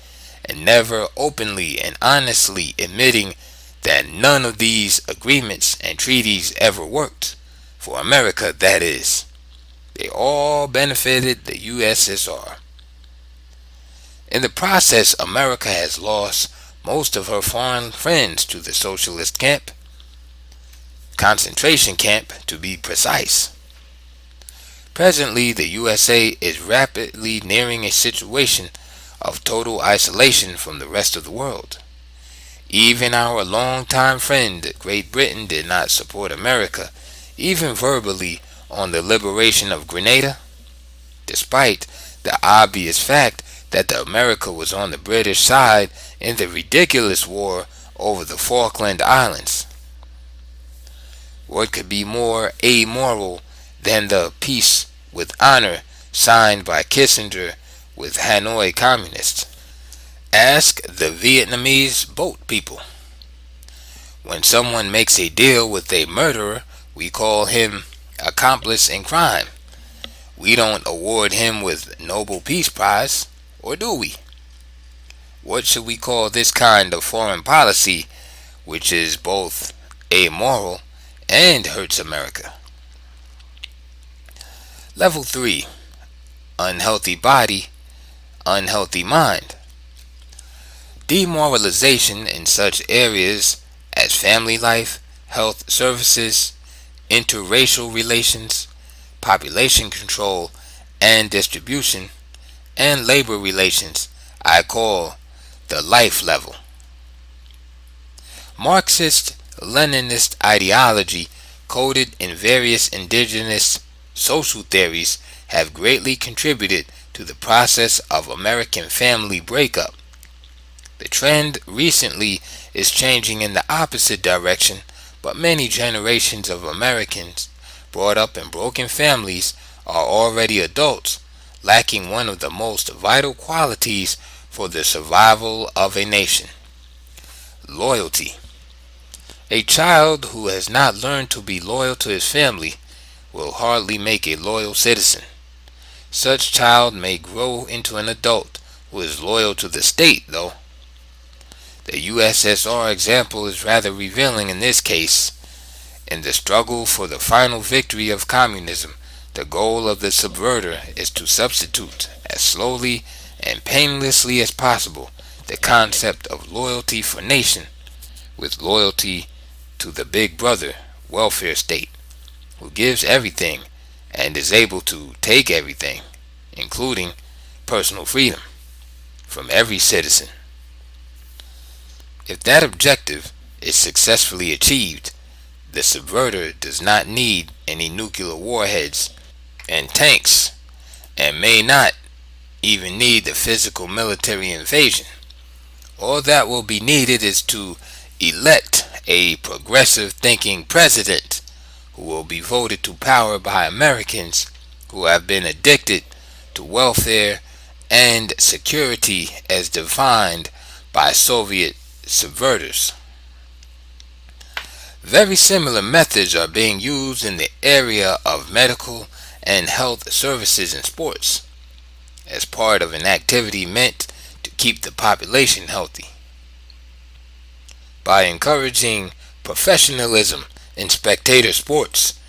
and never openly and honestly admitting that none of these agreements and treaties ever worked, for America that is. They all benefited the USSR. In the process, America has lost most of her foreign friends to the socialist camp, concentration camp to be precise. Presently, the USA is rapidly nearing a situation of total isolation from the rest of the world. Even our longtime friend Great Britain did not support America, even verbally, on the liberation of Grenada, despite the obvious fact that America was on the British side in the ridiculous war over the Falkland Islands. What could be more amoral than the peace with honor signed by Kissinger with Hanoi communists? Ask the Vietnamese boat people. When someone makes a deal with a murderer, we call him accomplice in crime. We don't award him with Nobel Peace Prize, or do we? What should we call this kind of foreign policy which is both amoral and hurts America? Level 3. Unhealthy body, unhealthy mind. Demoralization in such areas as family life, health services, interracial relations, population control and distribution, and labor relations I call the life level. Marxist-Leninist ideology coded in various indigenous social theories have greatly contributed to the process of American family breakup. The trend recently is changing in the opposite direction, but many generations of Americans brought up in broken families are already adults, lacking one of the most vital qualities for the survival of a nation: loyalty. A child who has not learned to be loyal to his family will hardly make a loyal citizen. Such child may grow into an adult who is loyal to the state, though. The USSR example is rather revealing in this case. In the struggle for the final victory of communism, the goal of the subverter is to substitute, as slowly and painlessly as possible, the concept of loyalty for nation with loyalty to the big brother welfare state, who gives everything and is able to take everything, including personal freedom, from every citizen. If that objective is successfully achieved, the subverter does not need any nuclear warheads and tanks, and may not even need the physical military invasion. All that will be needed is to elect a progressive thinking president who will be voted to power by Americans who have been addicted to welfare and security as defined by Soviet subverters. Very similar methods are being used in the area of medical and health services and sports, as part of an activity meant to keep the population healthy. By encouraging professionalism in spectator sports,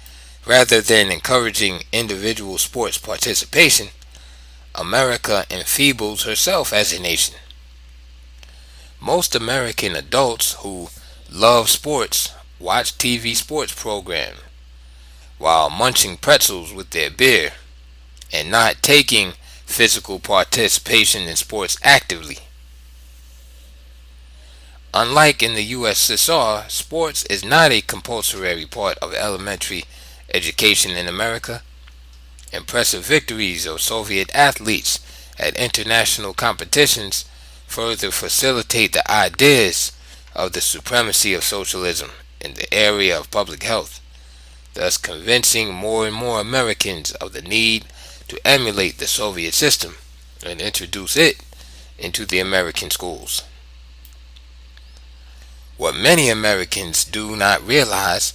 rather than encouraging individual sports participation, America enfeebles herself as a nation. Most American adults who love sports watch TV sports programs while munching pretzels with their beer and not taking physical participation in sports actively. Unlike in the USSR, sports is not a compulsory part of elementary education in America. Impressive victories of Soviet athletes at international competitions further facilitate the ideas of the supremacy of socialism in the area of public health, thus convincing more and more Americans of the need to emulate the Soviet system and introduce it into the American schools. What many Americans do not realize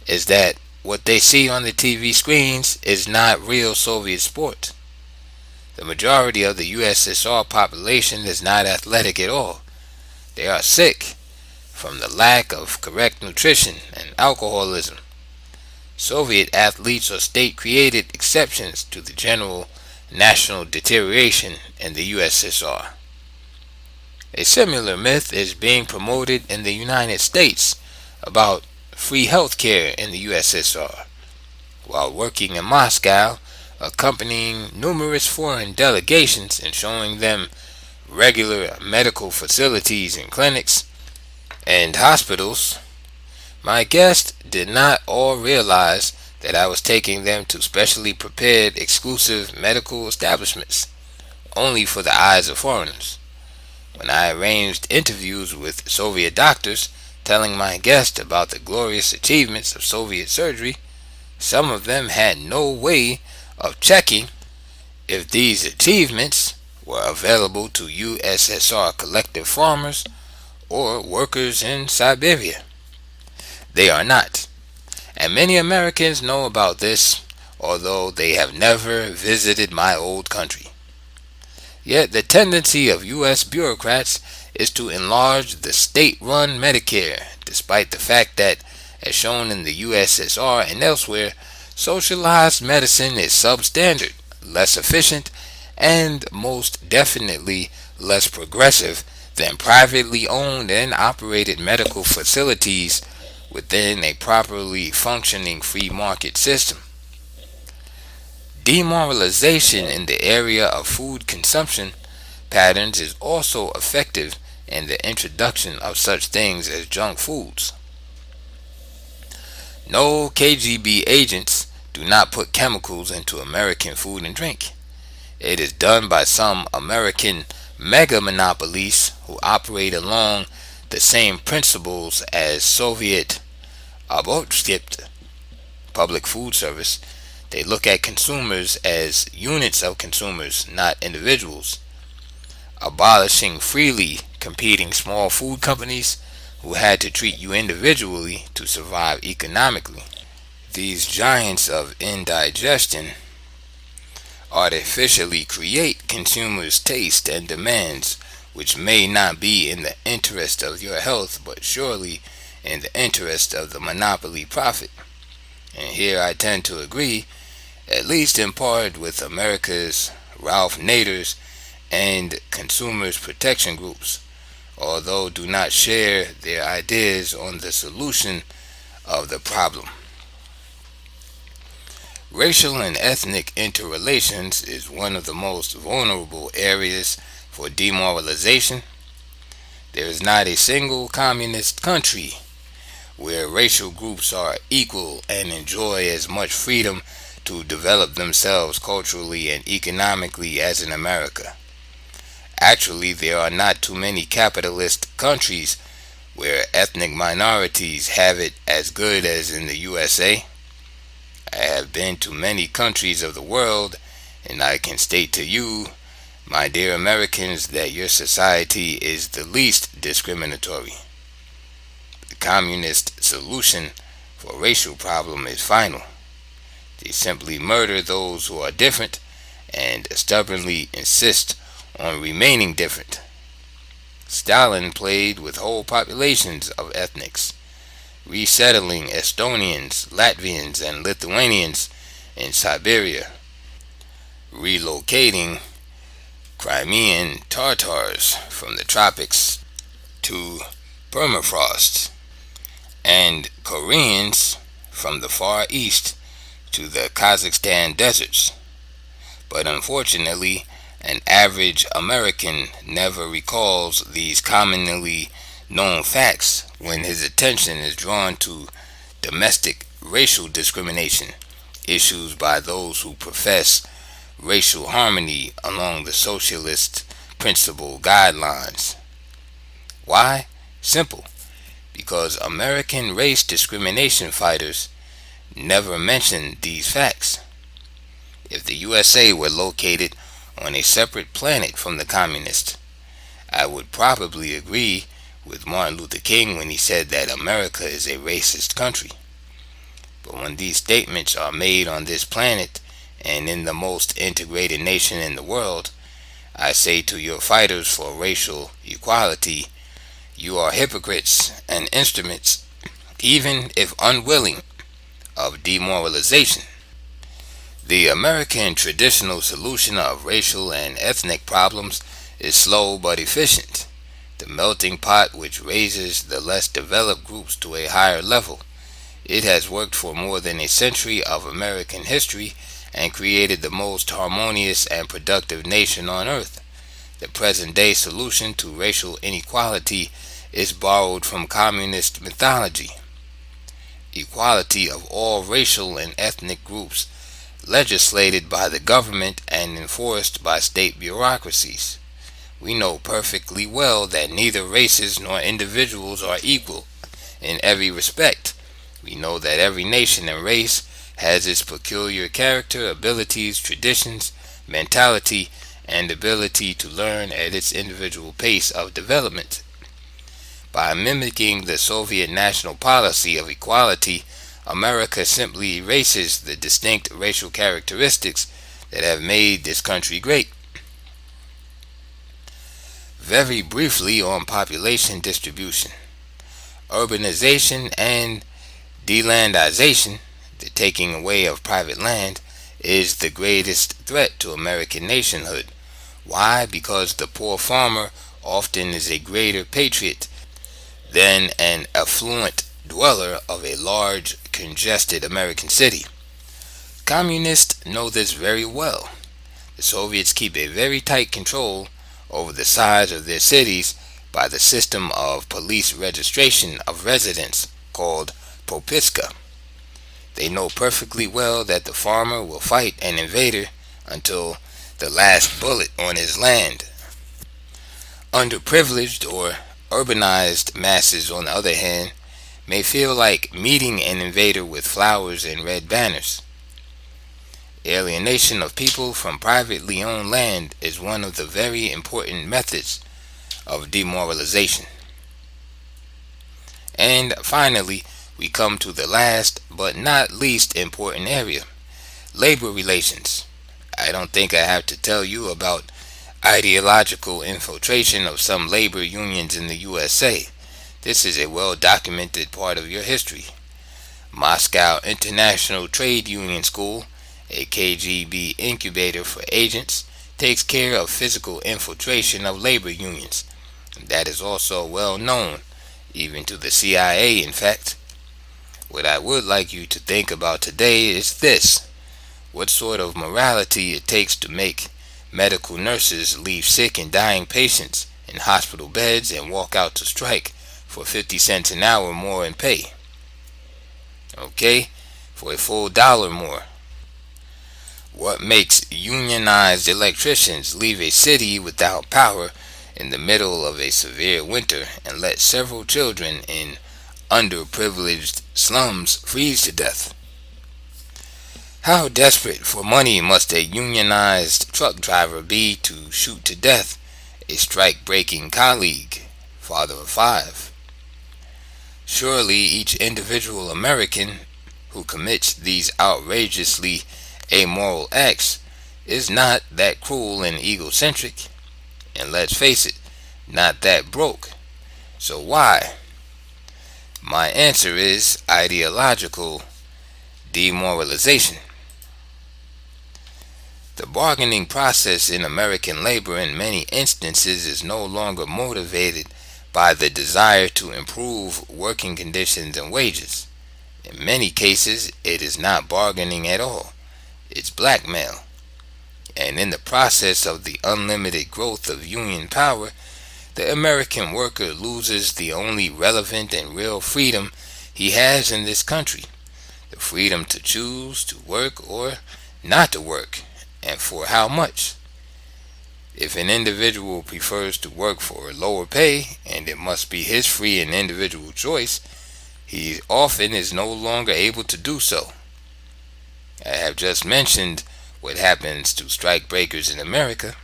is that what they see on the TV screens is not real Soviet sport. The majority of the USSR population is not athletic at all. They are sick from the lack of correct nutrition and alcoholism. Soviet athletes are state-created exceptions to the general national deterioration in the USSR. A similar myth is being promoted in the United States about free health care in the USSR. While working in Moscow, accompanying numerous foreign delegations and showing them regular medical facilities and clinics and hospitals, my guests did not all realize that I was taking them to specially prepared exclusive medical establishments only for the eyes of foreigners. When I arranged interviews with Soviet doctors telling my guests about the glorious achievements of Soviet surgery, some of them had no way of checking if these achievements were available to USSR collective farmers or workers in Siberia. They are not, and many Americans know about this, although they have never visited my old country. Yet the tendency of U.S. bureaucrats is to enlarge the state-run Medicare, despite the fact that, as shown in the USSR and elsewhere, socialized medicine is substandard, less efficient, and most definitely less progressive than privately owned and operated medical facilities within a properly functioning free market system. Demoralization in the area of food consumption patterns is also effective in the introduction of such things as junk foods. No KGB agents do not put chemicals into American food and drink. It is done by some American mega monopolies who operate along the same principles as Soviet audiobk public food service. They look at consumers as units of consumers, not individuals, abolishing freely competing small food companies who had to treat you individually to survive economically. These giants of indigestion artificially create consumers' taste and demands, which may not be in the interest of your health, but surely in the interest of the monopoly profit. And here I tend to agree, at least in part, with America's Ralph Nader's and consumers' protection groups, although do not share their ideas on the solution of the problem. Racial and ethnic interrelations is one of the most vulnerable areas for demoralization. There is not a single communist country where racial groups are equal and enjoy as much freedom to develop themselves culturally and economically as in America. Actually, there are not too many capitalist countries where ethnic minorities have it as good as in the USA. I have been to many countries of the world, and I can state to you, my dear Americans, that your society is the least discriminatory. The communist solution for racial problem is final. They simply murder those who are different and stubbornly insist on remaining different. Stalin played with whole populations of ethnics, resettling Estonians, Latvians, and Lithuanians in Siberia, relocating Crimean Tatars from the tropics to permafrost, and Koreans from the Far East to the Kazakhstan deserts. But unfortunately, an average American never recalls these commonly known facts when his attention is drawn to domestic racial discrimination issues by those who profess racial harmony along the socialist principle guidelines. Why? Simple. Because American race discrimination fighters never mention these facts. If the USA were located on a separate planet from the communists, I would probably agree with Martin Luther King when he said that America is a racist country. But when these statements are made on this planet and in the most integrated nation in the world, I say to your fighters for racial equality, you are hypocrites and instruments, even if unwilling, of demoralization. The American traditional solution of racial and ethnic problems is slow but efficient. The melting pot which raises the less developed groups to a higher level. It has worked for more than a century of American history and created the most harmonious and productive nation on earth. The present-day solution to racial inequality is borrowed from communist mythology. Equality of all racial and ethnic groups, legislated by the government and enforced by state bureaucracies. We know perfectly well that neither races nor individuals are equal in every respect. We know that every nation and race has its peculiar character, abilities, traditions, mentality, and ability to learn at its individual pace of development. By mimicking the Soviet national policy of equality, America simply erases the distinct racial characteristics that have made this country great. Very briefly on population distribution. Urbanization and delandization, the taking away of private land, is the greatest threat to American nationhood. Why? Because the poor farmer often is a greater patriot than an affluent dweller of a large, congested American city. Communists know this very well. The Soviets keep a very tight control over the size of their cities by the system of police registration of residents called propiska. They know perfectly well that the farmer will fight an invader until the last bullet on his land. Underprivileged or urbanized masses, on the other hand, may feel like meeting an invader with flowers and red banners. Alienation of people from privately owned land is one of the very important methods of demoralization. And finally, we come to the last but not least important area: labor relations. I don't think I have to tell you about ideological infiltration of some labor unions in the USA. This is a well documented part of your history. Moscow International Trade Union School, a KGB incubator for agents, takes care of physical infiltration of labor unions. That is also well known, even to the CIA, in fact. What I would like you to think about today is this: what sort of morality it takes to make medical nurses leave sick and dying patients in hospital beds and walk out to strike for 50 cents an hour more in pay. Okay? For a full dollar more. What makes unionized electricians leave a city without power in the middle of a severe winter and let several children in underprivileged slums freeze to death? How desperate for money must a unionized truck driver be to shoot to death a strike-breaking colleague, father of 5? Surely each individual American who commits these outrageously amoral acts is not that cruel and egocentric, and let's face it, not that broke. So why? My answer is ideological demoralization. The bargaining process in American labor in many instances is no longer motivated by the desire to improve working conditions and wages. In many cases, it is not bargaining at all. It's blackmail. And in the process of the unlimited growth of union power, the American worker loses the only relevant and real freedom he has in this country: the freedom to choose to work or not to work, and for how much. If an individual prefers to work for a lower pay, and it must be his free and individual choice, he often is no longer able to do so. I have just mentioned what happens to strikebreakers in America.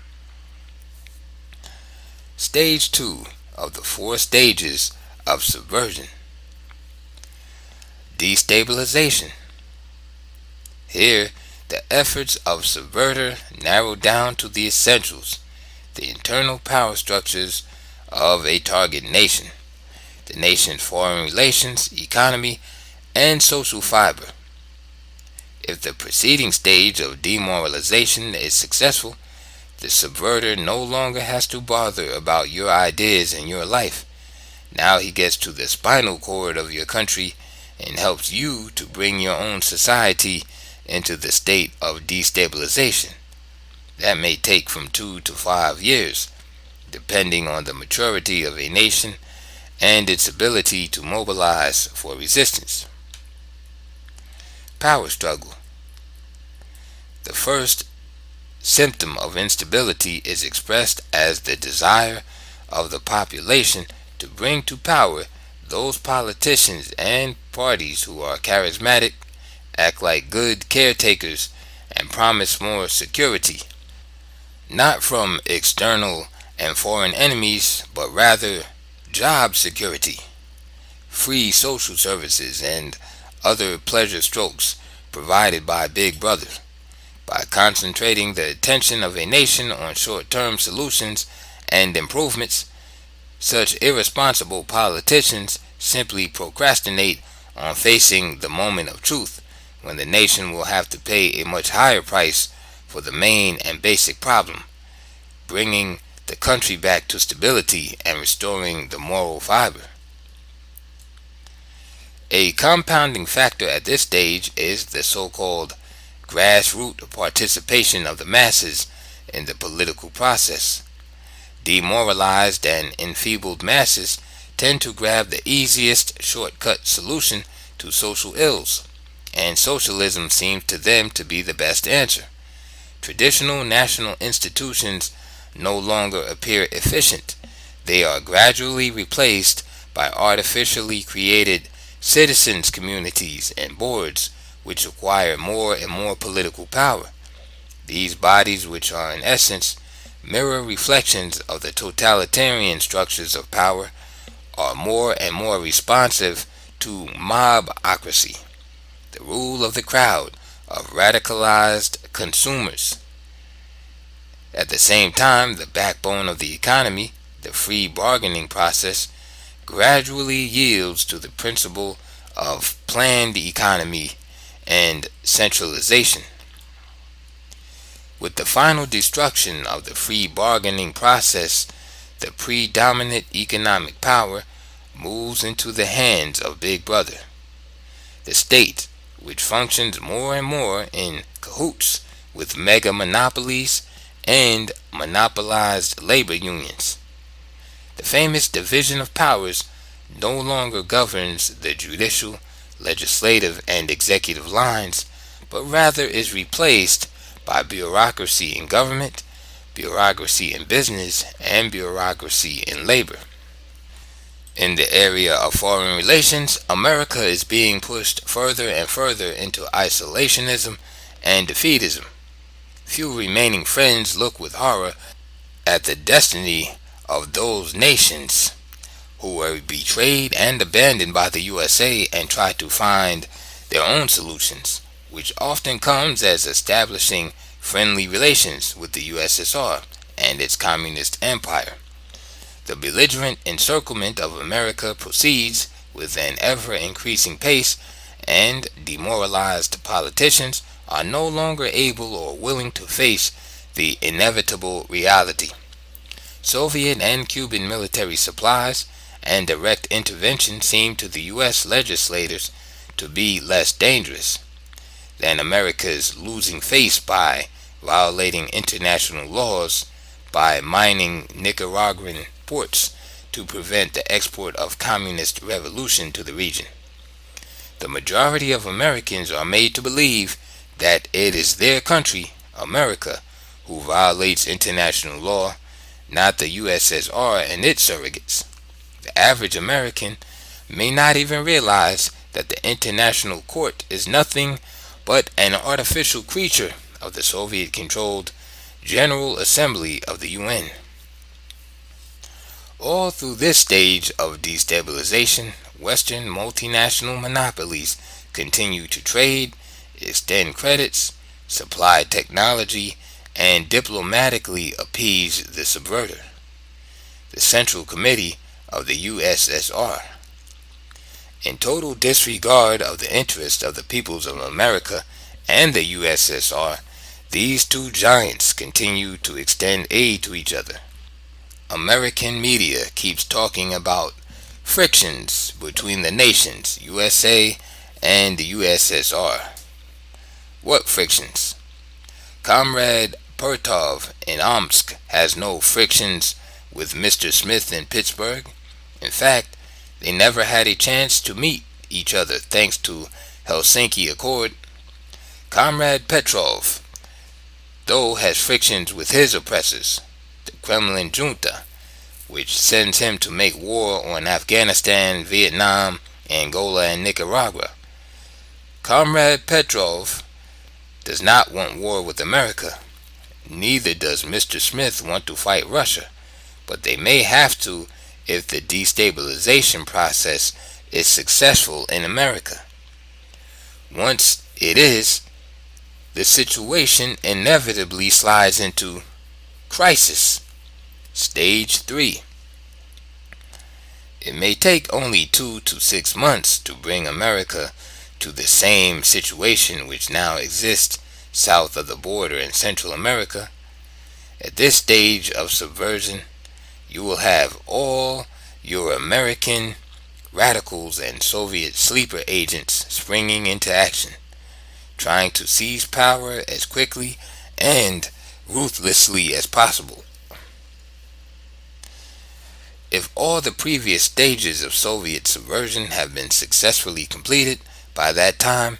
Stage 2 of the 4 stages of subversion. Destabilization. Here, the efforts of subverter narrow down to the essentials: the internal power structures of a target nation, the nation's foreign relations, economy, and social fiber. If the preceding stage of demoralization is successful, the subverter no longer has to bother about your ideas and your life. Now he gets to the spinal cord of your country and helps you to bring your own society into the state of destabilization. That may take from 2 to 5 years, depending on the maturity of a nation and its ability to mobilize for resistance. Power struggle. The first symptom of instability is expressed as the desire of the population to bring to power those politicians and parties who are charismatic, act like good caretakers, and promise more security. not from external and foreign enemies, but rather job security, free social services, and other pleasure strokes provided by Big Brother. By concentrating the attention of a nation on short-term solutions and improvements, such irresponsible politicians simply procrastinate on facing the moment of truth, when the nation will have to pay a much higher price for the main and basic problem, bringing the country back to stability and restoring the moral fiber. A compounding factor at this stage is the so-called grassroots participation of the masses in the political process. Demoralized and enfeebled masses tend to grab the easiest shortcut solution to social ills, and socialism seems to them to be the best answer. Traditional national institutions no longer appear efficient. They are gradually replaced by artificially created citizens' communities and boards, which acquire more and more political power. These bodies, which are in essence mirror reflections of the totalitarian structures of power, are more and more responsive to mobocracy, the rule of the crowd of radicalized consumers. At the same time, the backbone of the economy, the free bargaining process, gradually yields to the principle of planned economy and centralization. With the final destruction of the free bargaining process, the predominant economic power moves into the hands of Big Brother, the state, which functions more and more in cahoots with mega monopolies and monopolized labor unions. The famous division of powers no longer governs the judicial, legislative, and executive lines, but rather is replaced by bureaucracy in government, bureaucracy in business, and bureaucracy in labor. In the area of foreign relations, America is being pushed further and further into isolationism and defeatism. Few remaining friends look with horror at the destiny of those nations who were betrayed and abandoned by the USA and try to find their own solutions, which often comes as establishing friendly relations with the USSR and its communist empire. The belligerent encirclement of America proceeds with an ever-increasing pace, and demoralized politicians are no longer able or willing to face the inevitable reality. Soviet and Cuban military supplies and direct intervention seem to the U.S. legislators to be less dangerous than America's losing face by violating international laws, by mining Nicaraguan ports to prevent the export of communist revolution to the region. The majority of Americans are made to believe that it is their country, America, who violates international law, not the USSR and its surrogates. The average American may not even realize that the International Court is nothing but an artificial creature of the Soviet-controlled General Assembly of the UN. All through this stage of destabilization, Western multinational monopolies continue to trade, extend credits, supply technology, and diplomatically appease the subverter, the Central Committee of the USSR. In total disregard of the interests of the peoples of America and the USSR, these two giants continue to extend aid to each other. American media keeps talking about frictions between the nations, USA and the USSR. What frictions? Comrade Pertov in Omsk has no frictions with Mr. Smith in Pittsburgh. In fact, they never had a chance to meet each other thanks to Helsinki Accord. Comrade Petrov, though, has frictions with his oppressors, the Kremlin junta, which sends him to make war on Afghanistan, Vietnam, Angola, and Nicaragua. Comrade Petrov does not want war with America. Neither does Mr. Smith want to fight Russia, but they may have to if the destabilization process is successful in America. Once it is, the situation inevitably slides into crisis, stage 3. It may take only 2 to 6 months to bring America to the same situation which now exists south of the border in Central America. At this stage of subversion, you will have all your American radicals and Soviet sleeper agents springing into action, trying to seize power as quickly and ruthlessly as possible. If all the previous stages of Soviet subversion have been successfully completed by that time,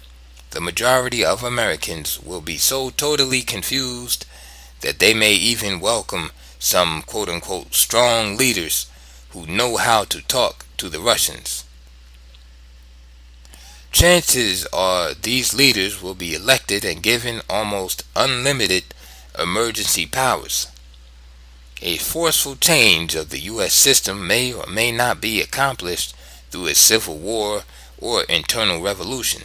the majority of Americans will be so totally confused that they may even welcome some quote-unquote strong leaders who know how to talk to the Russians. Chances are these leaders will be elected and given almost unlimited emergency powers. A forceful change of the U.S. system may or may not be accomplished through a civil war or internal revolution,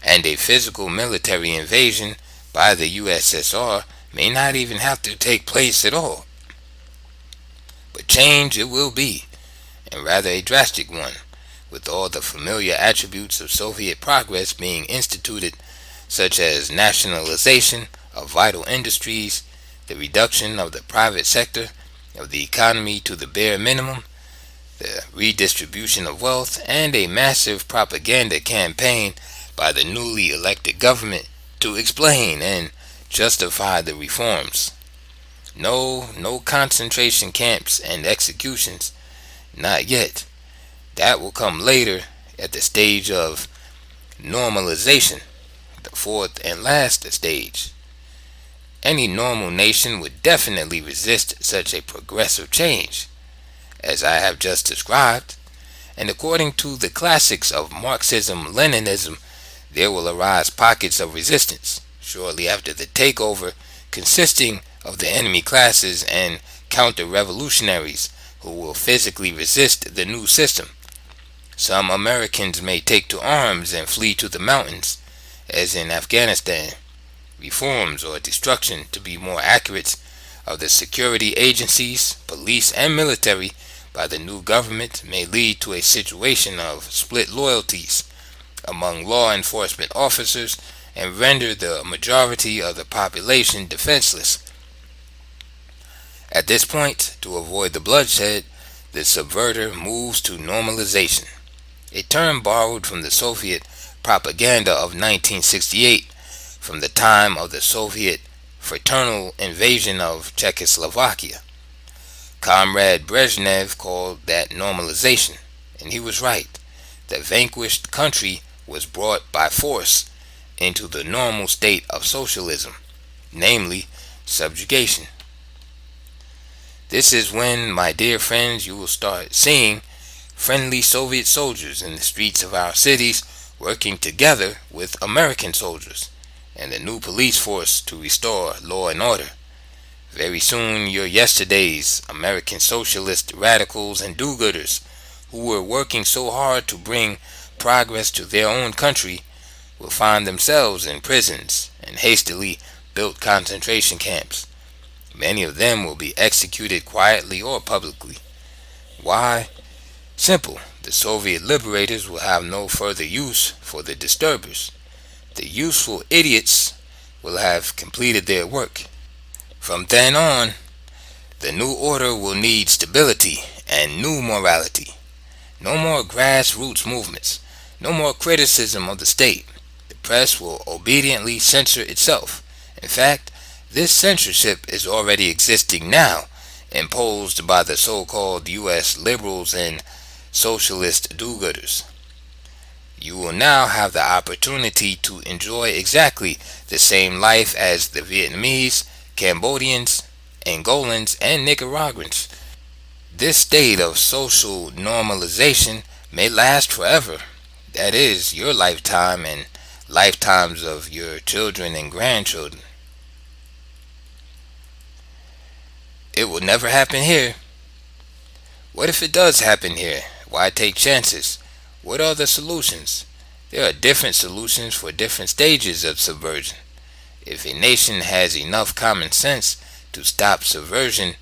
and a physical military invasion by the USSR may not even have to take place at all. But change it will be, and rather a drastic one, with all the familiar attributes of Soviet progress being instituted, such as nationalization of vital industries, the reduction of the private sector of the economy to the bare minimum, the redistribution of wealth, and a massive propaganda campaign by the newly elected government to explain and justify the reforms. No concentration camps and executions, not yet. That will come later at the stage of normalization, the fourth and last stage. Any normal nation would definitely resist such a progressive change, as I have just described, and according to the classics of Marxism-Leninism, there will arise pockets of resistance shortly after the takeover, consisting of the enemy classes and counter-revolutionaries who will physically resist the new system. Some Americans may take to arms and flee to the mountains, as in Afghanistan. Reforms or destruction, to be more accurate, of the security agencies, police, and military by the new government may lead to a situation of split loyalties among law enforcement officers and render the majority of the population defenseless. At this point, to avoid the bloodshed, the subverter moves to normalization, a term borrowed from the Soviet propaganda of 1968, from the time of the Soviet fraternal invasion of Czechoslovakia. Comrade Brezhnev called that normalization, and he was right. The vanquished country was brought by force into the normal state of socialism, namely subjugation. This is when, my dear friends, you will start seeing friendly Soviet soldiers in the streets of our cities working together with American soldiers and the new police force to restore law and order. Very soon your yesterday's American socialist radicals and do-gooders who were working so hard to bring progress to their own country will find themselves in prisons and hastily built concentration camps. Many of them will be executed quietly or publicly. Why? Simple. The Soviet liberators will have no further use for the disturbers. The useful idiots will have completed their work. From then on, the new order will need stability and new morality. No more grassroots movements. No more criticism of the state. The press will obediently censor itself. In fact, this censorship is already existing now, imposed by the so-called U.S. liberals and socialist do-gooders. You will now have the opportunity to enjoy exactly the same life as the Vietnamese, Cambodians, Angolans, and Nicaraguans. This state of social normalization may last forever. That is, your lifetime and lifetimes of your children and grandchildren. it will never happen here. What if it does happen here? Why take chances? What are the solutions? There are different solutions for different stages of subversion. If a nation has enough common sense to stop subversion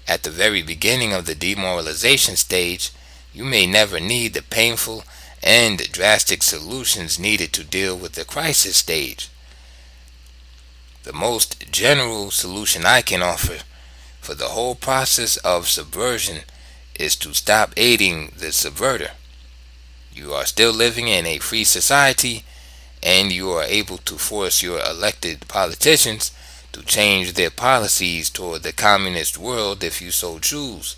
at the very beginning of the demoralization stage, you may never need the painful and drastic solutions needed to deal with the crisis stage. The most general solution I can offer for the whole process of subversion is to stop aiding the subverter. You are still living in a free society, and you are able to force your elected politicians to change their policies toward the communist world if you so choose.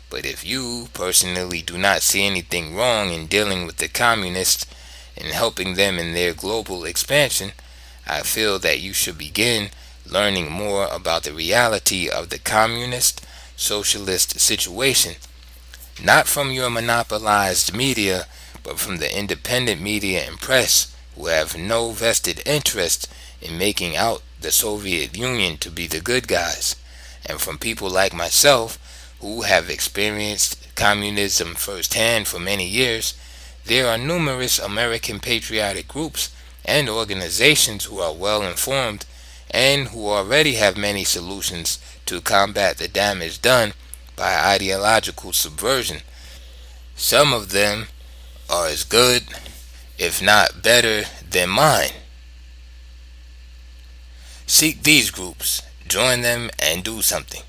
But if you personally do not see anything wrong in dealing with the communists and helping them in their global expansion, I feel that you should begin learning more about the reality of the communist socialist situation, not from your monopolized media, but from the independent media and press, who have no vested interest in making out the Soviet Union to be the good guys, and from people like myself who have experienced communism firsthand for many years. There are numerous American patriotic groups and organizations who are well informed and who already have many solutions to combat the damage done by ideological subversion. Some of them are as good, if not better, than mine. Seek these groups, join them, and do something.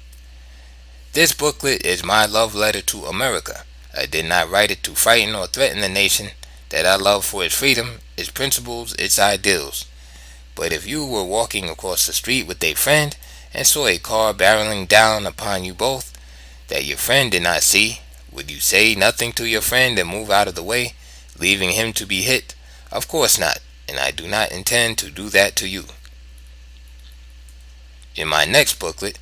This booklet is my love letter to America. I did not write it to frighten or threaten the nation that I love for its freedom, its principles, its ideals. But if you were walking across the street with a friend and saw a car barreling down upon you both that your friend did not see, would you say nothing to your friend and move out of the way, leaving him to be hit? Of course not, and I do not intend to do that to you. In my next booklet,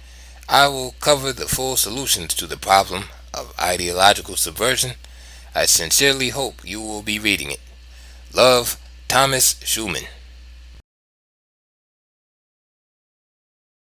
I will cover the full solutions to the problem of ideological subversion. I sincerely hope you will be reading it. Love, T.Schulman.